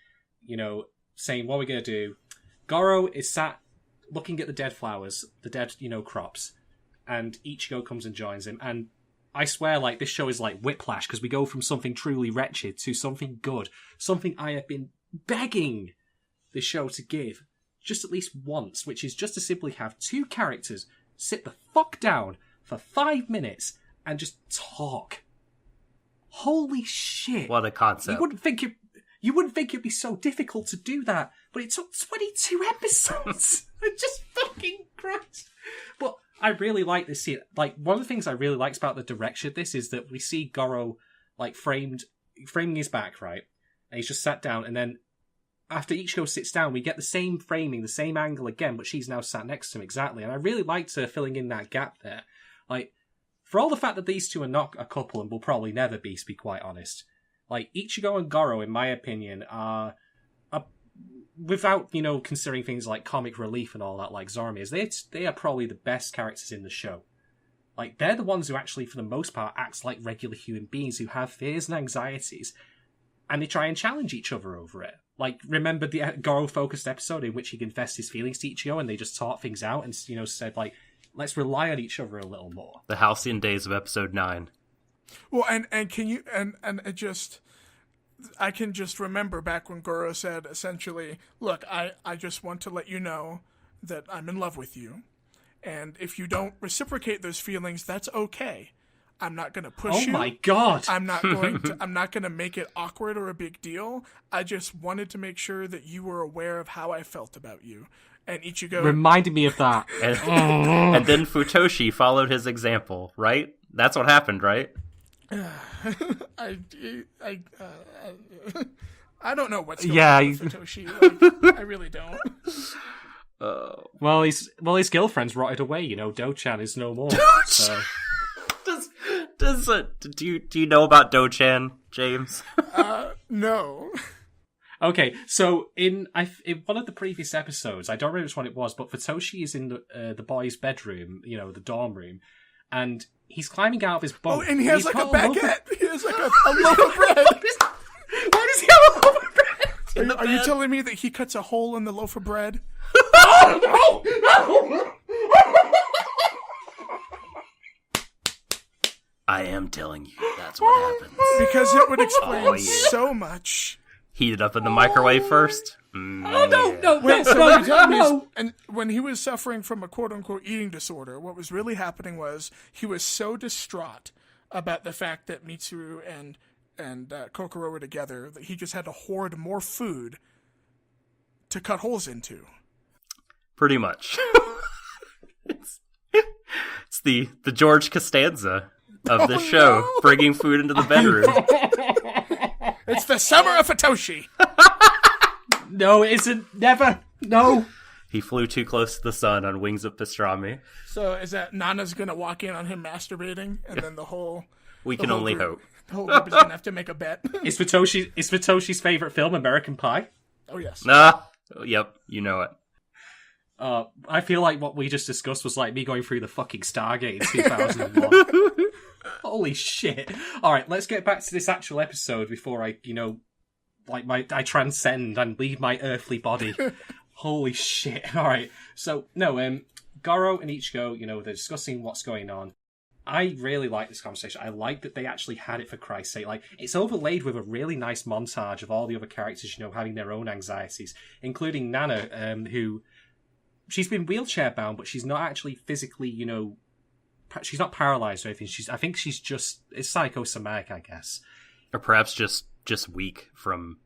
saying, what are we going to do? Goro is sat looking at the dead flowers, the dead, crops, and Ichigo comes and joins him. And I swear, like, this show is like Whiplash, because we go from something truly wretched to something good. Something I have been begging this show to give just at least once, which is just to simply have two characters sit the fuck down for 5 minutes and just talk. Holy shit. What a concept. You wouldn't think it'd be so difficult to do that, but it took 22 episodes. Just fucking Christ. But I really like this scene. Like, one of the things I really liked about the direction of this is that we see Goro, like, framing his back, right? And he's just sat down, and then after Ichigo sits down, we get the same framing, the same angle again, but she's now sat next to him, exactly. And I really liked her filling in that gap there. Like, for all the fact that these two are not a couple and will probably never be, to be quite honest, like, Ichigo and Goro, in my opinion, are without, considering things like comic relief and all that, like Zormi is, they are probably the best characters in the show. Like, they're the ones who actually, for the most part, act like regular human beings who have fears and anxieties, and they try and challenge each other over it. Like, remember the Goro-focused episode in which he confessed his feelings to Ichigo, and they just talked things out and, said, like, let's rely on each other a little more. The halcyon days of episode 9. Well, and can you and it just, I can just remember back when Goro said essentially, look, I just want to let you know that I'm in love with you, and if you don't reciprocate those feelings, that's okay. I'm not going to push you. Oh my god. I'm not going to make it awkward or a big deal. I just wanted to make sure that you were aware of how I felt about you. And Ichigo reminded me of that. And then Futoshi followed his example, right? That's what happened, right? I don't know what's going on with Futoshi. Like, I really don't. Well, his girlfriend's rotted away. Do-chan is no more. So. Do you know about Do-chan, James? No. Okay, so in one of the previous episodes, I don't remember which one it was, but Futoshi is in the boys' bedroom, the dorm room, and he's climbing out of his bunk. Oh, and he has like a baguette. He has like a loaf of bread. Why does he have a loaf of bread? Are you telling me that he cuts a hole in the loaf of bread? Oh, no! I am telling you, that's what happens. Because it would explain so much. Heat it up in the microwave first. Oh, no. Wait, so you're telling me, and when he was suffering from a quote-unquote eating disorder, what was really happening was he was so distraught about the fact that Mitsuru and Kokoro were together that he just had to hoard more food to cut holes into. Pretty much. It's the George Costanza of this show, bringing food into the bedroom. It's the summer of Futoshi. No, it isn't. Never. No. He flew too close to the sun on wings of pastrami. So is that Nana's going to walk in on him masturbating, and then the whole... We can only hope. The whole group is going to have to make a bet. Is Futoshi's favorite film American Pie? Oh, yes. Yep, you know it. I feel like what we just discussed was like me going through the fucking Stargate in 2001. Holy shit. Alright, let's get back to this actual episode before I, I transcend and leave my earthly body. Holy shit. Alright, so, Goro and Ichigo, they're discussing what's going on. I really like this conversation. I like that they actually had it, for Christ's sake. Like, it's overlaid with a really nice montage of all the other characters, having their own anxieties, including Nana, who... She's been wheelchair bound, but she's not actually physically, she's not paralyzed or anything. I think she's just, it's psychosomatic, I guess. Or perhaps just weak from,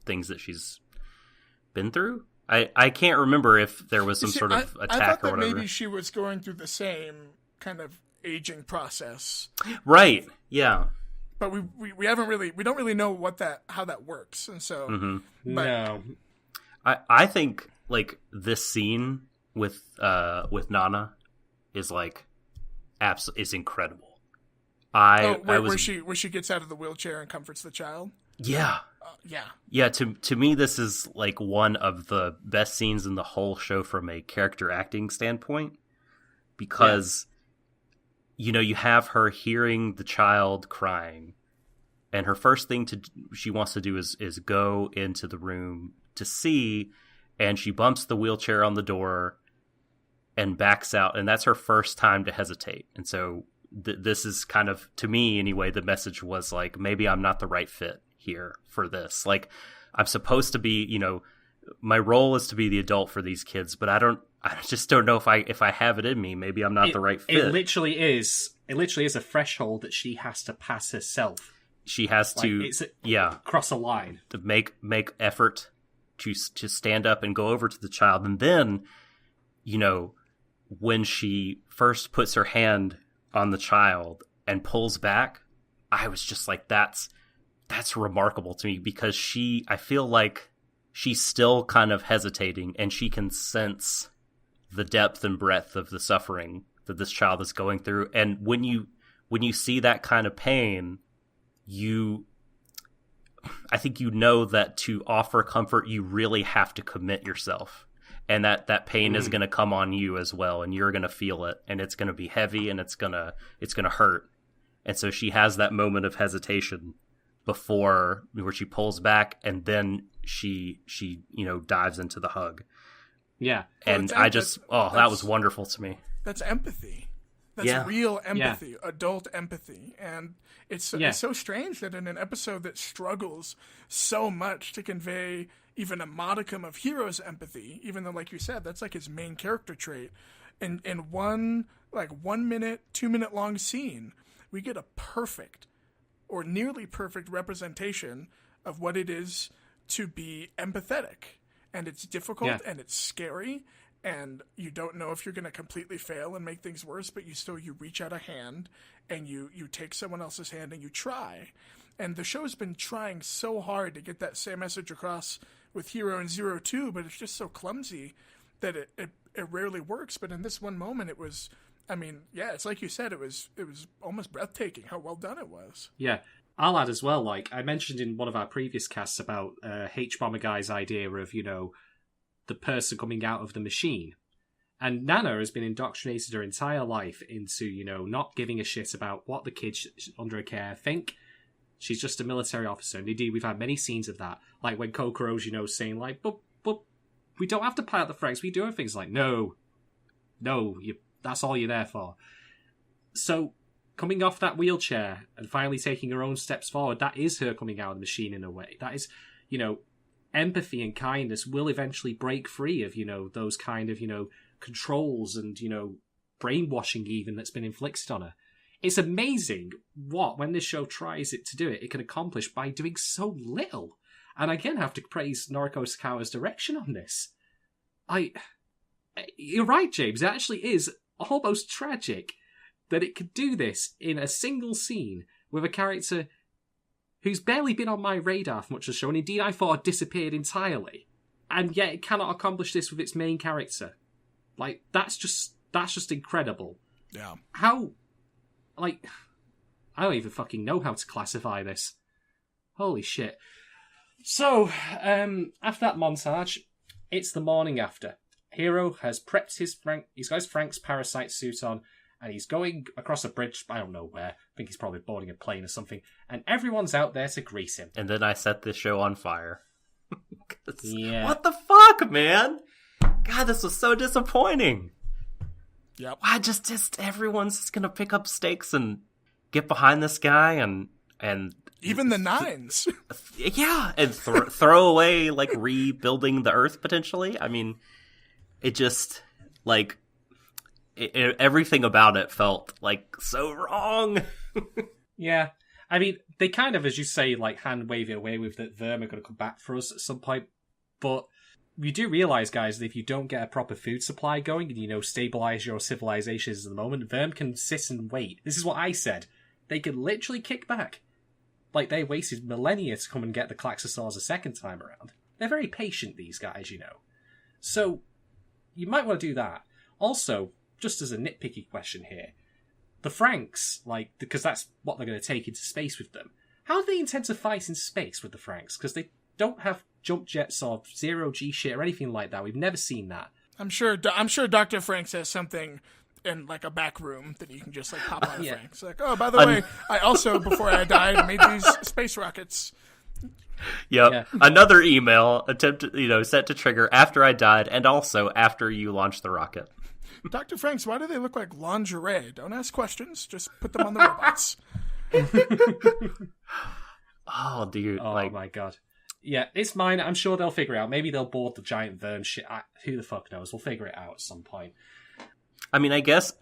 things that she's been through. I can't remember if there was some sort of attack I thought or whatever. Maybe she was going through the same kind of aging process. Right. Yeah. But we don't really know how that works, and so No. I think like this scene with Nana is like is incredible. Where she gets out of the wheelchair and comforts the child. Yeah. Yeah. To me, this is like one of the best scenes in the whole show from a character acting standpoint, because you have her hearing the child crying, and her first thing she wants to do is go into the room to see. and she bumps the wheelchair on the door and backs out, and that's her first time to hesitate. And so this is kind of, to me anyway, the message was like, maybe I'm not the right fit here for this. Like, I'm supposed to be, you know, my role is to be the adult for these kids, but I just don't know if I have it in me. Maybe I'm not the right fit. It literally is a threshold that she has to pass herself. She has to, cross a line, to make effort to stand up and go over to the child. And then, you know, when she first puts her hand on the child and pulls back, I was just like, that's remarkable to me, because I feel like she's still kind of hesitating, and she can sense the depth and breadth of the suffering that this child is going through. And when you see that kind of pain, I think you know that to offer comfort, you really have to commit yourself, and that pain is going to come on you as well, and you're going to feel it, and it's going to be heavy, and it's going to hurt. And so she has that moment of hesitation before, where she pulls back, and then she you know, dives into the hug. Yeah. And that was wonderful to me. That's empathy. That's real empathy, adult empathy. And it's so strange that in an episode that struggles so much to convey even a modicum of Hiro's empathy, even though, like you said, that's like his main character trait, in one 1 minute, 2 minute long scene, we get a perfect or nearly perfect representation of what it is to be empathetic. And it's difficult and it's scary, and you don't know if you're going to completely fail and make things worse, but you reach out a hand and you take someone else's hand and you try. And the show's been trying so hard to get that same message across with Hero and Zero too, but it's just so clumsy that it rarely works. But in this one moment, it was, I mean, it's like you said, it was almost breathtaking how well done it was. Yeah. I'll add as well, like I mentioned in one of our previous casts about H-Bomber Guy's idea of, you know, the person coming out of the machine. And Nana has been indoctrinated her entire life into, you know, not giving a shit about what the kids under her care think. She's just a military officer. And indeed, we've had many scenes of that. Like when Kokoro's, you know, saying like, but we don't have to pilot the Franxx. We do things like, no, that's all you're there for. So coming off that wheelchair and finally taking her own steps forward, that is her coming out of the machine in a way. That is, you know, empathy and kindness will eventually break free of, you know, those kind of, you know, controls and, you know, brainwashing even that's been inflicted on her. It's amazing when this show tries it to do it can accomplish by doing so little. And I again have to praise Noriko Sakawa's direction on this. You're right, James. It actually is almost tragic that it could do this in a single scene with a character who's barely been on my radar for much of the show, and indeed I thought had disappeared entirely. And yet it cannot accomplish this with its main character. Like, that's just incredible. Yeah. How, like, I don't even fucking know how to classify this. Holy shit. So, after that montage, it's the morning after. Hero has prepped he's got his Franxx parasite suit on, and he's going across a bridge, I don't know where. I think he's probably boarding a plane or something. And everyone's out there to greet him. And then I set this show on fire. Yeah. What the fuck, man? God, this was so disappointing. Yep. Why just everyone's just gonna pick up stakes and get behind this guy and even the nines. Yeah, and throw away, like, rebuilding the Earth, potentially. I mean, it just, like, everything about it felt, like, so wrong. Yeah. I mean, they kind of, as you say, like, hand-wave it away with that Verm are going to come back for us at some point. But you do realise, guys, that if you don't get a proper food supply going and, you know, stabilise your civilizations at the moment, Verm can sit and wait. This is what I said. They could literally kick back. Like, they wasted millennia to come and get the Klaxosaurs a second time around. They're very patient, these guys, you know. So, you might want to do that. Also, just as a nitpicky question here, the Franxx, like, because that's what they're going to take into space with them, how do they intend to fight in space with the Franxx? Because they don't have jump jets or zero-G shit or anything like that. We've never seen that. I'm sure Dr. Franxx has something in, like, a back room that you can just, like, pop on Yeah. Franxx. Like, oh, by the way, I also, before I died, made these space rockets. Yep. Yeah. Another email set to trigger after I died and also after you launched the rocket. Dr. Franxx, why do they look like lingerie? Don't ask questions. Just put them on the robots. Oh, dude. Oh my god. Yeah, it's mine. I'm sure they'll figure it out. Maybe they'll board the giant worm shit. Who the fuck knows? We'll figure it out at some point. I mean, I guess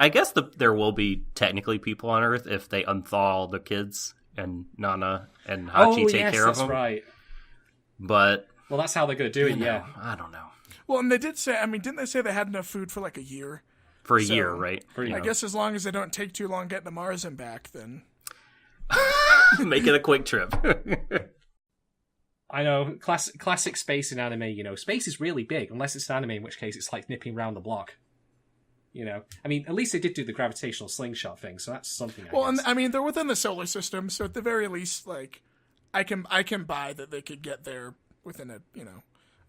there will be technically people on Earth if they unthaw the kids and Nana and Hachi take care of them. That's right. But well, that's how they're going to do it. Yeah, I don't know. Well, and they did say. I mean, didn't they say they had enough food for like a year? For a year, right? I guess as long as they don't take too long getting to Mars and back, then make it a quick trip. I know, classic space in anime. You know, space is really big, unless it's an anime, in which case it's like nipping around the block. You know, I mean, at least they did do the gravitational slingshot thing, so that's something. I guess. And I mean, they're within the solar system, so at the very least, like, I can buy that they could get there within a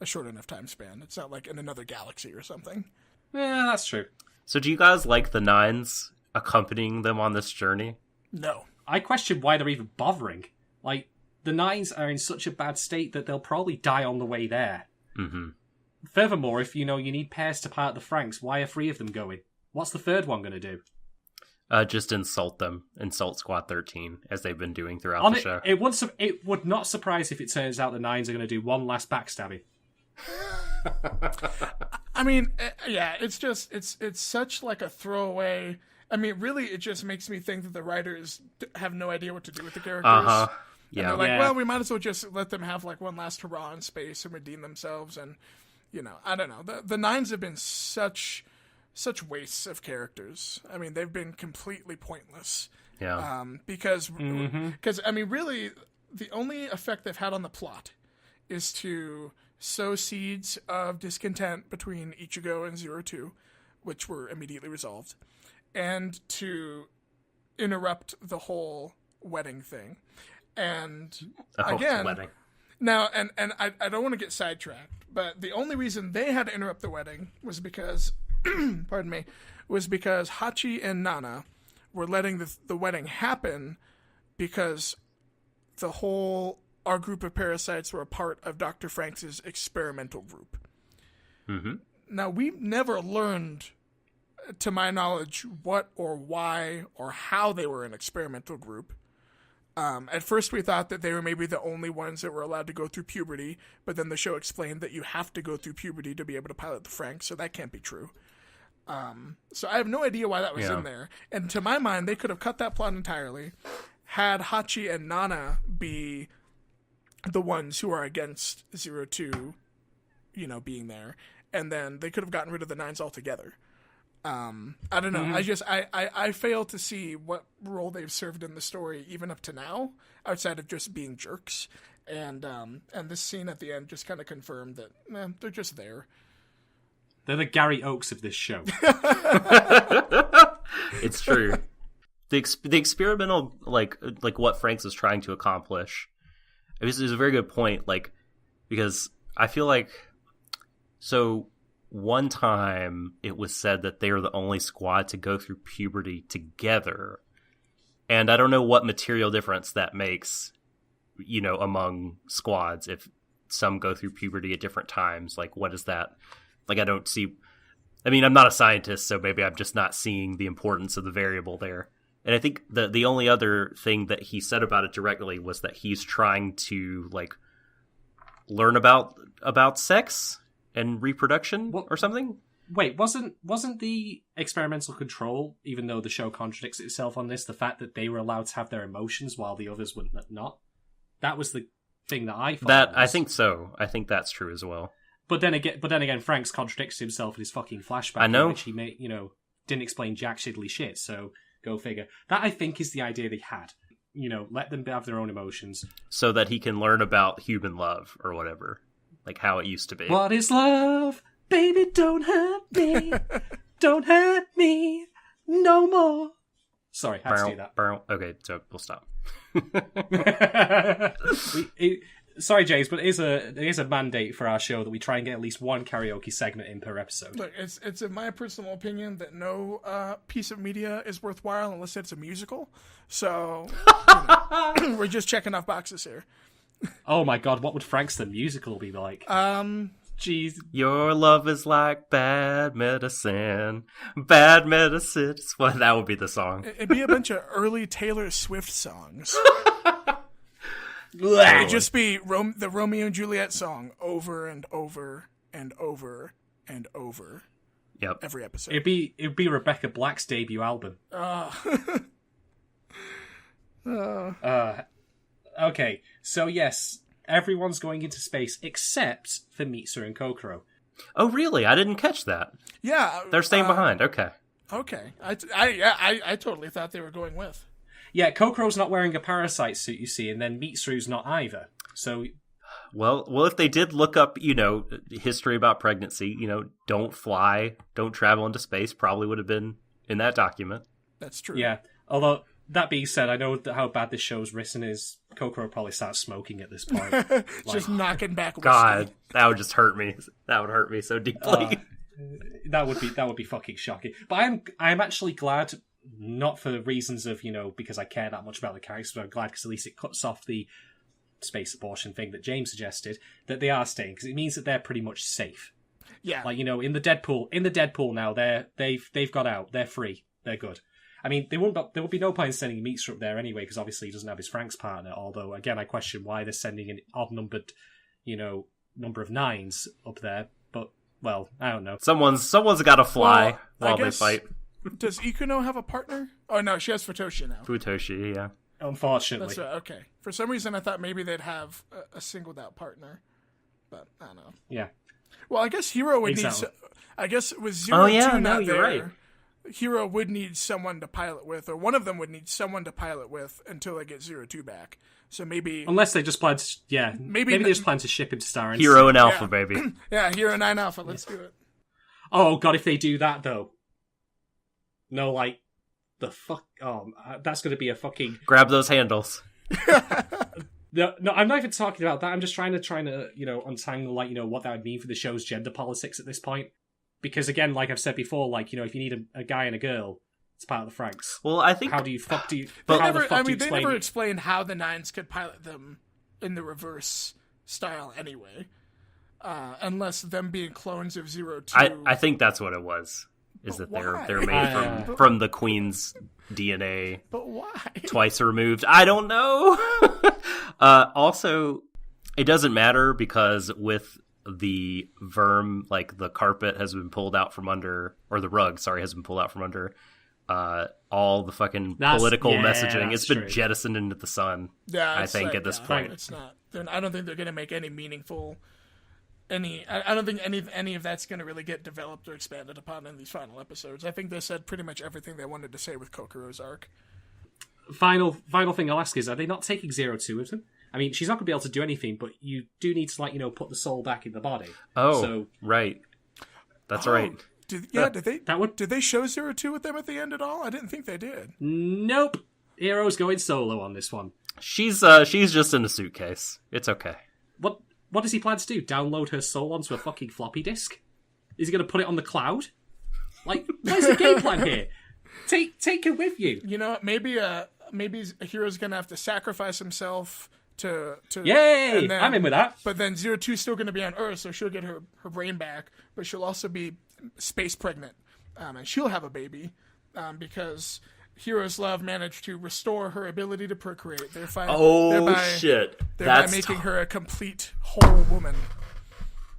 short enough time span. It's not like in another galaxy or something. Yeah, that's true. So, do you guys like the Nines accompanying them on this journey? No, I question why they're even bothering. Like, the Nines are in such a bad state that they'll probably die on the way there. Mm-hmm. Furthermore, if you need pairs to pilot the Franxx, why are 3 of them going? What's the third one going to do? Just insult them. Insult Squad 13, as they've been doing throughout the show. It would not surprise if it turns out the Nines are going to do one last backstabbing. I mean, yeah, it's such like a throwaway. I mean, really, it just makes me think that the writers have no idea what to do with the characters. Uh-huh. Yeah. And they're like, well, we might as well just let them have like one last hurrah in space and redeem themselves. And, I don't know. The Nines have been such wastes of characters. I mean, they've been completely pointless. Yeah. Because I mean, really, the only effect they've had on the plot is to sow seeds of discontent between Ichigo and 02, which were immediately resolved, and to interrupt the whole wedding thing. And again, wedding. Now, and I don't want to get sidetracked, but the only reason they had to interrupt the wedding was because, pardon me, was because Hachi and Nana were letting the wedding happen because our group of parasites were a part of Dr. Franxx's experimental group. Mm-hmm. Now, we never learned, to my knowledge, what or why or how they were an experimental group. At first, we thought that they were maybe the only ones that were allowed to go through puberty, but then the show explained that you have to go through puberty to be able to pilot the Franxx, so that can't be true. So I have no idea why that was in there. And to my mind, they could have cut that plot entirely, had Hachi and Nana be the ones who are against 02, being there, and then they could have gotten rid of the Nines altogether. I don't know. Mm-hmm. I fail to see what role they've served in the story even up to now, outside of just being jerks. And this scene at the end just kind of confirmed that they're just there. They're the Gary Oakes of this show. It's true. The experimental, like what Franxx is trying to accomplish, is a very good point. Like, because I feel like, so one time it was said that they were the only squad to go through puberty together, and I don't know what material difference that makes, among squads if some go through puberty at different times. Like, what is that? Like, I don't see. I mean, I'm not a scientist, so maybe I'm just not seeing the importance of the variable there. And I think the only other thing that he said about it directly was that he's trying to, like, learn about sex and reproduction or something. Wait, wasn't the experimental control, even though the show contradicts itself on this, the fact that they were allowed to have their emotions while the others would not? That was the thing that I thought. I think so. I think that's true as well. But then again, Franxx contradicts himself in his fucking flashback. I know. In which he didn't explain jack shiddly shit. So go figure. That, I think, is the idea they had. Let them have their own emotions, so that he can learn about human love or whatever, like how it used to be. What is love? Baby, don't hurt me. Don't hurt me no more. Sorry, had to do that. Okay, so we'll stop. Sorry, James, but it is a mandate for our show that we try and get at least one karaoke segment in per episode. Look, it's in my personal opinion that no piece of media is worthwhile unless it's a musical. So we're just checking off boxes here. Oh my god, what would Franxx the musical be like? Jeez. Your love is like bad medicine. Bad medicine. Well, that would be the song. It'd be a bunch of early Taylor Swift songs. It'd just be the Romeo and Juliet song over and over and over and over. Yep. Every episode. It'd be Rebecca Black's debut album. Okay, so yes, everyone's going into space except for Mitsu and Kokoro. Oh, really? I didn't catch that. Yeah. They're staying behind. Okay. Okay. I totally thought they were going with. Yeah, Kokoro's not wearing a parasite suit, you see, and then Mitsu's not either. So, Well, if they did look up, history about pregnancy, don't fly, don't travel into space, probably would have been in that document. That's true. yeah. Although, that being said, I know how bad this show's written is. Kokoro probably starts smoking at this point. Just knocking back whiskey. God, that would just hurt me. That would hurt me so deeply. That would be fucking shocking. But I'm actually glad, not for reasons of, because I care that much about the characters, but I'm glad because at least it cuts off the space abortion thing that James suggested, that they are staying, because it means that they're pretty much safe. Yeah. Like, in the Deadpool now, they've got out, they're free, they're good. I mean, there would be no point in sending Mitsu up there anyway, because obviously he doesn't have his Franxx partner, although, again, I question why they're sending an odd-numbered, number of 9s up there, but, well, I don't know. Someone's got to fly while they fight. Does Ikuno have a partner? Oh, no, she has Futoshi now. Futoshi, yeah. Unfortunately. That's right, okay. For some reason, I thought maybe they'd have a singled-out partner, but I don't know. Yeah. Well, I guess Hero would need... I guess with Zero not you're there... right. Hero would need someone to pilot with, or one of them would need someone to pilot with until they get 02 back. So maybe... Unless they just plan to... Maybe they just plan to ship him to Star and Hero and Alpha, baby. Yeah, Hero 9 Alpha, let's do it. Oh, God, if they do that, though. No, the fuck... Oh, that's going to be a fucking... Grab those handles. No, I'm not even talking about that. I'm just trying to untangle, what that would mean for the show's gender politics at this point. Because again, like I've said before, if you need a guy and a girl, it's part of the Franxx. Well, I think... How do you explain... They never explained how the 9s could pilot them in the reverse style anyway. Unless them being clones of 02... I think that's what it was. Is that they're made from the Queen's DNA. But why? Twice removed. I don't know. Also, it doesn't matter because with the verm, the carpet has been pulled out from under, or the rug, has been pulled out from under all the fucking political messaging. It's been jettisoned into the sun. Yeah, I think at this point. It's not. I don't think they're going to make any meaningful... I don't think any of that's going to really get developed or expanded upon in these final episodes. I think they said pretty much everything they wanted to say with Kokoro's arc. Final thing I'll ask is, are they not taking 02 with them? I mean, she's not going to be able to do anything, but you do need to, put the soul back in the body. Oh, so, right. That's right. Did they show 02 with them at the end at all? I didn't think they did. Nope. Hero's going solo on this one. She's just in a suitcase. It's okay. What does he plan to do? Download her soul onto a fucking floppy disk? Is he going to put it on the cloud? Where's the game plan here? Take her with you. Maybe a hero's going to have to sacrifice himself to Yay! I'm in with that. But then 02's still going to be on Earth, so she'll get her brain back, but she'll also be space pregnant. And she'll have a baby because Hero's Love managed to restore her ability to procreate. Shit. Thereby making her a complete whole woman.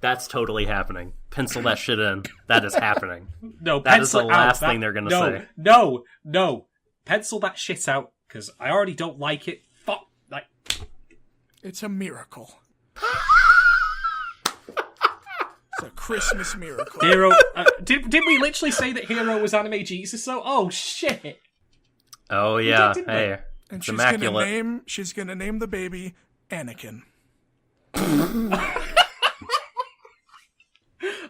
That's totally happening. Pencil that shit in. That is happening. No, that is the last thing they're going to say. No. Pencil that shit out, because I already don't like it. Fuck. It's a miracle. It's a Christmas miracle. Hero. Did we literally say that Hero was anime Jesus? So, oh shit. Oh yeah. Hey. And she's gonna name the baby Anakin.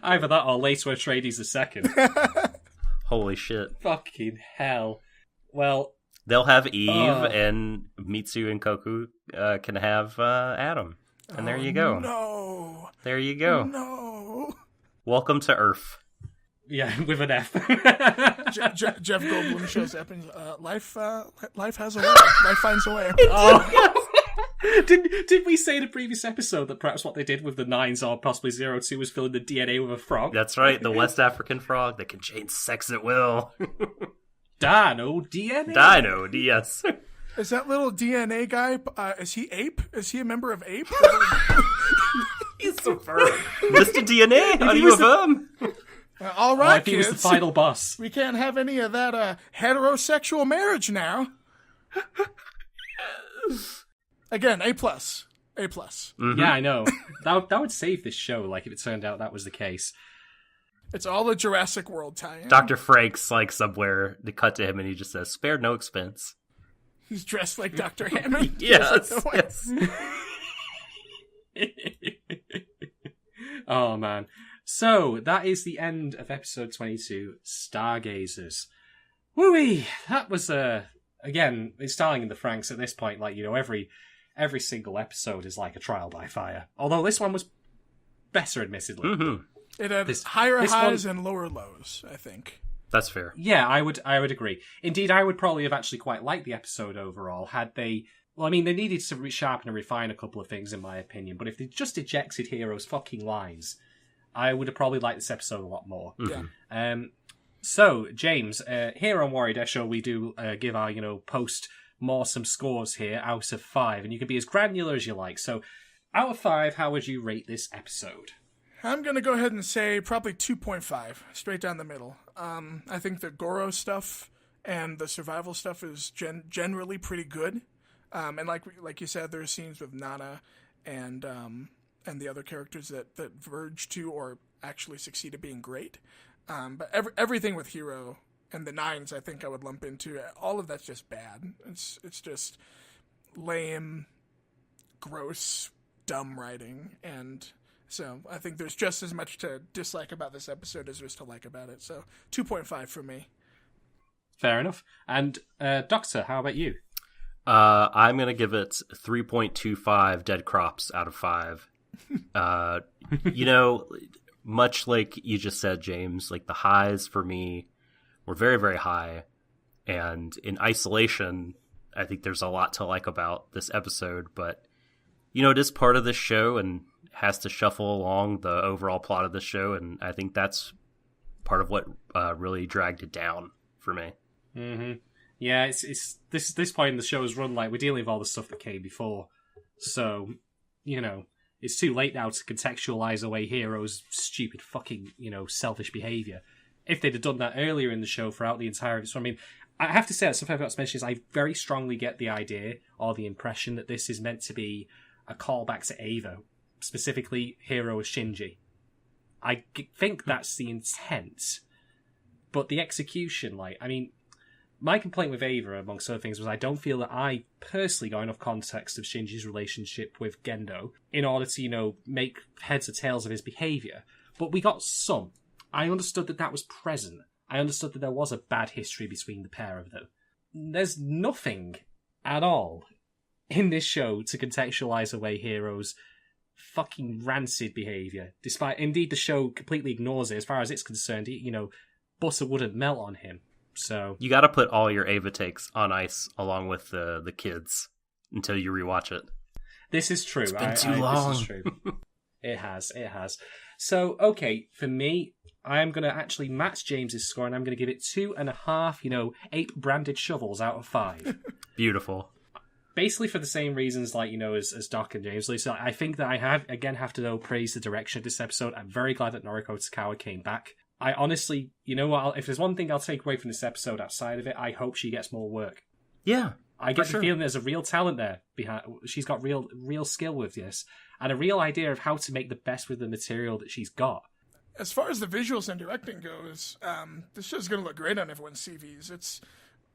Either that or Later Atreides II. Holy shit. Fucking hell. Well, they'll have Eve and Mitsu and Koku can have Adam. And there you go. No. There you go. No. Welcome to Earth. Yeah, with an F. Jeff Goldblum shows up and life has a way. Life finds a way. Did we say in a previous episode that perhaps what they did with the 9s or possibly 02 was filling the DNA with a frog? That's right, the West African frog that can change sex at will. Dino DNA? Dino, yes. Is that little DNA guy, is he Ape? Is he a member of Ape? He's a bird. Mr. DNA, are you a verm? All right, I think he was the kids. final boss. We can't have any of that heterosexual marriage now. Again, A+. A+. Mm-hmm. Yeah, I know. That would save this show, like, if it turned out that was the case. It's all a Jurassic World tie-in. Dr. Franxx, like, somewhere, they cut to him and he just says, spared no expense. He's dressed like Dr. Hammond. Yes, Like, yes. Oh, man. So, that is the end of episode 22, Stargazers. Woo-wee! That was, again, it's Darling in the Franxx at this point, like, you know, every single episode is like a trial by fire. Although this one was better, admittedly. Mm-hmm. It had This higher highs one- and lower lows, I think. That's fair. Yeah, I would agree. Indeed, I would probably have actually quite liked the episode overall had they... Well, I mean, they needed to sharpen and refine a couple of things, in my opinion, but if they just ejected Hero's fucking lines, I would have probably liked this episode a lot more. Yeah. So, James, here on Warui Deshou, we do give our, post-mortem scores here out of 5, and you can be as granular as you like. So, out of 5, how would you rate this episode? I'm going to go ahead and say probably 2.5, straight down the middle. I think the Goro stuff and the survival stuff is generally pretty good. And like you said, there's scenes with Nana and the other characters that verge to or actually succeed at being great. But everything with Hero and the 9s, I think I would lump into. All of that's just bad. It's just lame, gross, dumb writing, and so I think there's just as much to dislike about this episode as there is to like about it. So 2.5 for me. Fair enough. And Doctor, how about you? I'm going to give it 3.25 dead crops out of 5. Much like you just said, James, like the highs for me were very, very high. And in isolation, I think there's a lot to like about this episode. But, it is part of this show and has to shuffle along the overall plot of the show. And I think that's part of what really dragged it down for me. Mm-hmm. Yeah, it's this point in the show's run, like, we're dealing with all the stuff that came before. So, it's too late now to contextualize away Hero's stupid fucking, selfish behaviour. If they'd have done that earlier in the show throughout the entire... So, I mean, I have to say that something I forgot to mention is I very strongly get the idea or the impression that this is meant to be a callback to Ava, specifically Hero as Shinji. I think that's the intent. But the execution, my complaint with Ava, amongst other things, was I don't feel that I personally got enough context of Shinji's relationship with Gendo in order to, make heads or tails of his behaviour. But we got some. I understood that was present. I understood that there was a bad history between the pair of them. There's nothing at all in this show to contextualise away Hero's fucking rancid behaviour. Despite, indeed, the show completely ignores it. As far as it's concerned, butter wouldn't melt on him. So you got to put all your Ava takes on ice along with the kids until you rewatch it. This is true. It's been too long. This is true. It has. So, okay, for me, I'm going to actually match James's score, and I'm going to give it 2.5, ape-branded shovels out of 5. Beautiful. Basically for the same reasons, as Doc and James. So I think that I have to praise the direction of this episode. I'm very glad that Noriko Tsukawa came back. I honestly, if there's one thing I'll take away from this episode outside of it, I hope she gets more work. Yeah, I get the feeling there's a real talent there behind. She's got real skill with this, and a real idea of how to make the best with the material that she's got. As far as the visuals and directing goes, this show's going to look great on everyone's CVs. It's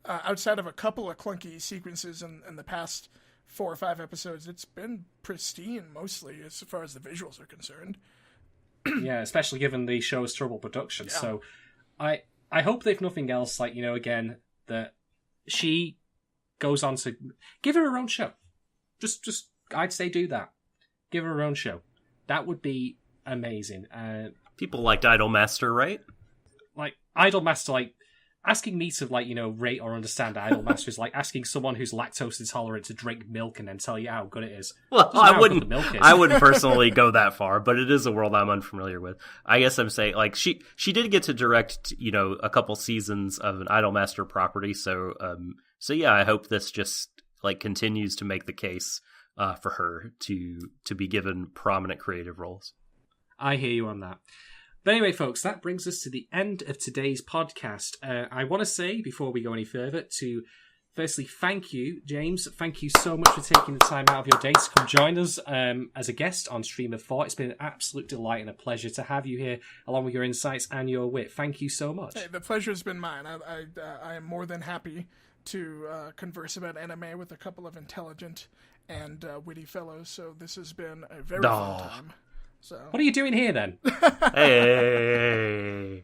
outside of a couple of clunky sequences in the past 4 or 5 episodes, it's been pristine mostly as far as the visuals are concerned. Yeah, especially given the show's troubled production. Yeah. So I hope that if nothing else, again, that she goes on to give her own show. Just I'd say do that. Give her own show. That would be amazing. People liked Idolmaster, right? Idolmaster, asking me to, like, you know, rate or understand Idolmaster is like asking someone who's lactose intolerant to drink milk and then tell you how good it is. Well, Doesn't matter how good I the milk is. wouldn't personally go that far, but it is a world I'm unfamiliar with. I guess I'm saying, like, she did get to direct, you know, a couple seasons of an Idolmaster property, so yeah, I hope this just, like, continues to make the case for her to be given prominent creative roles. I hear you on that. But anyway, folks, that brings us to the end of today's podcast. I want to say, before we go any further, to firstly thank you, James. Thank you so much for taking the time out of your day to come join us as a guest on Stream of Thought. It's been an absolute delight and a pleasure to have you here, along with your insights and your wit. Thank you so much. Hey, the pleasure's been mine. I am more than happy to converse about anime with a couple of intelligent and witty fellows, so this has been a very fun time. So. What are you doing here, then? Hey!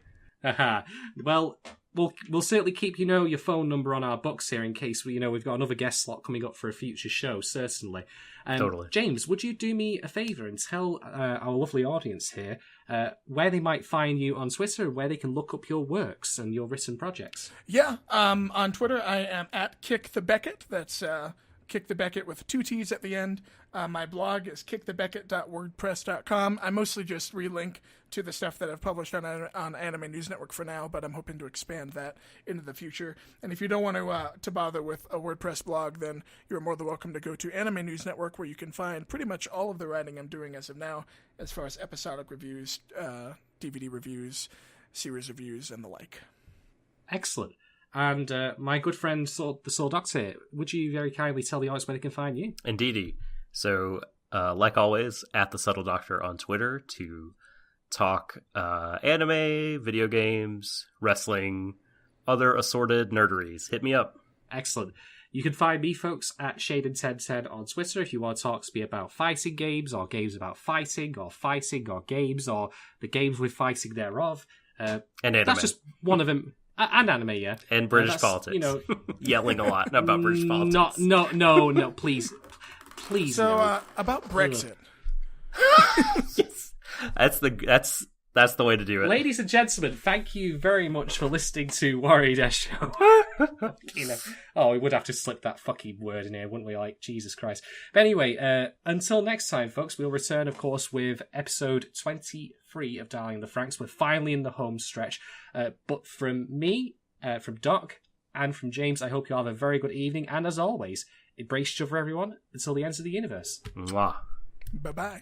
Well, we'll certainly keep, you know, your phone number on our books here in case we've got another guest slot coming up for a future show, certainly. Totally. James, would you do me a favour and tell our lovely audience here where they might find you on Twitter and where they can look up your works and your written projects? Yeah, on Twitter I am at KickTheBeckett. That's Kick the Beckett with 2 T's at the end. My blog is kickthebeckett.wordpress.com. I mostly just relink to the stuff that I've published on Anime News Network for now, but I'm hoping to expand that into the future. And if you don't want to bother with a WordPress blog, then you're more than welcome to go to Anime News Network, where you can find pretty much all of the writing I'm doing as of now, as far as episodic reviews, DVD reviews, series reviews, and the like. Excellent. And my good friend, the Soul Doctor, would you very kindly tell the audience where they can find you? Indeedy. So, like always, at the Subtle Doctor on Twitter to talk anime, video games, wrestling, other assorted nerderies. Hit me up. Excellent. You can find me, folks, at Shaden1010 on Twitter if you want to talk to me about fighting games, or games about fighting, or games, or the games with fighting thereof. And anime. That's just one of them. And anime, yeah. And British politics. You know, yelling a lot about British politics. No, please. So, no. About Brexit. Yes. That's the way to do it. Ladies and gentlemen, thank you very much for listening to Warui Deshou. We would have to slip that fucking word in here, wouldn't we? Like, Jesus Christ. But anyway, until next time, folks, we'll return, of course, with episode 23 of Darling In The Franxx. We're finally in the home stretch. But from me, from Doc, and from James, I hope you all have a very good evening. And as always, embrace each other, everyone, until the ends of the universe. Mwah. Bye-bye.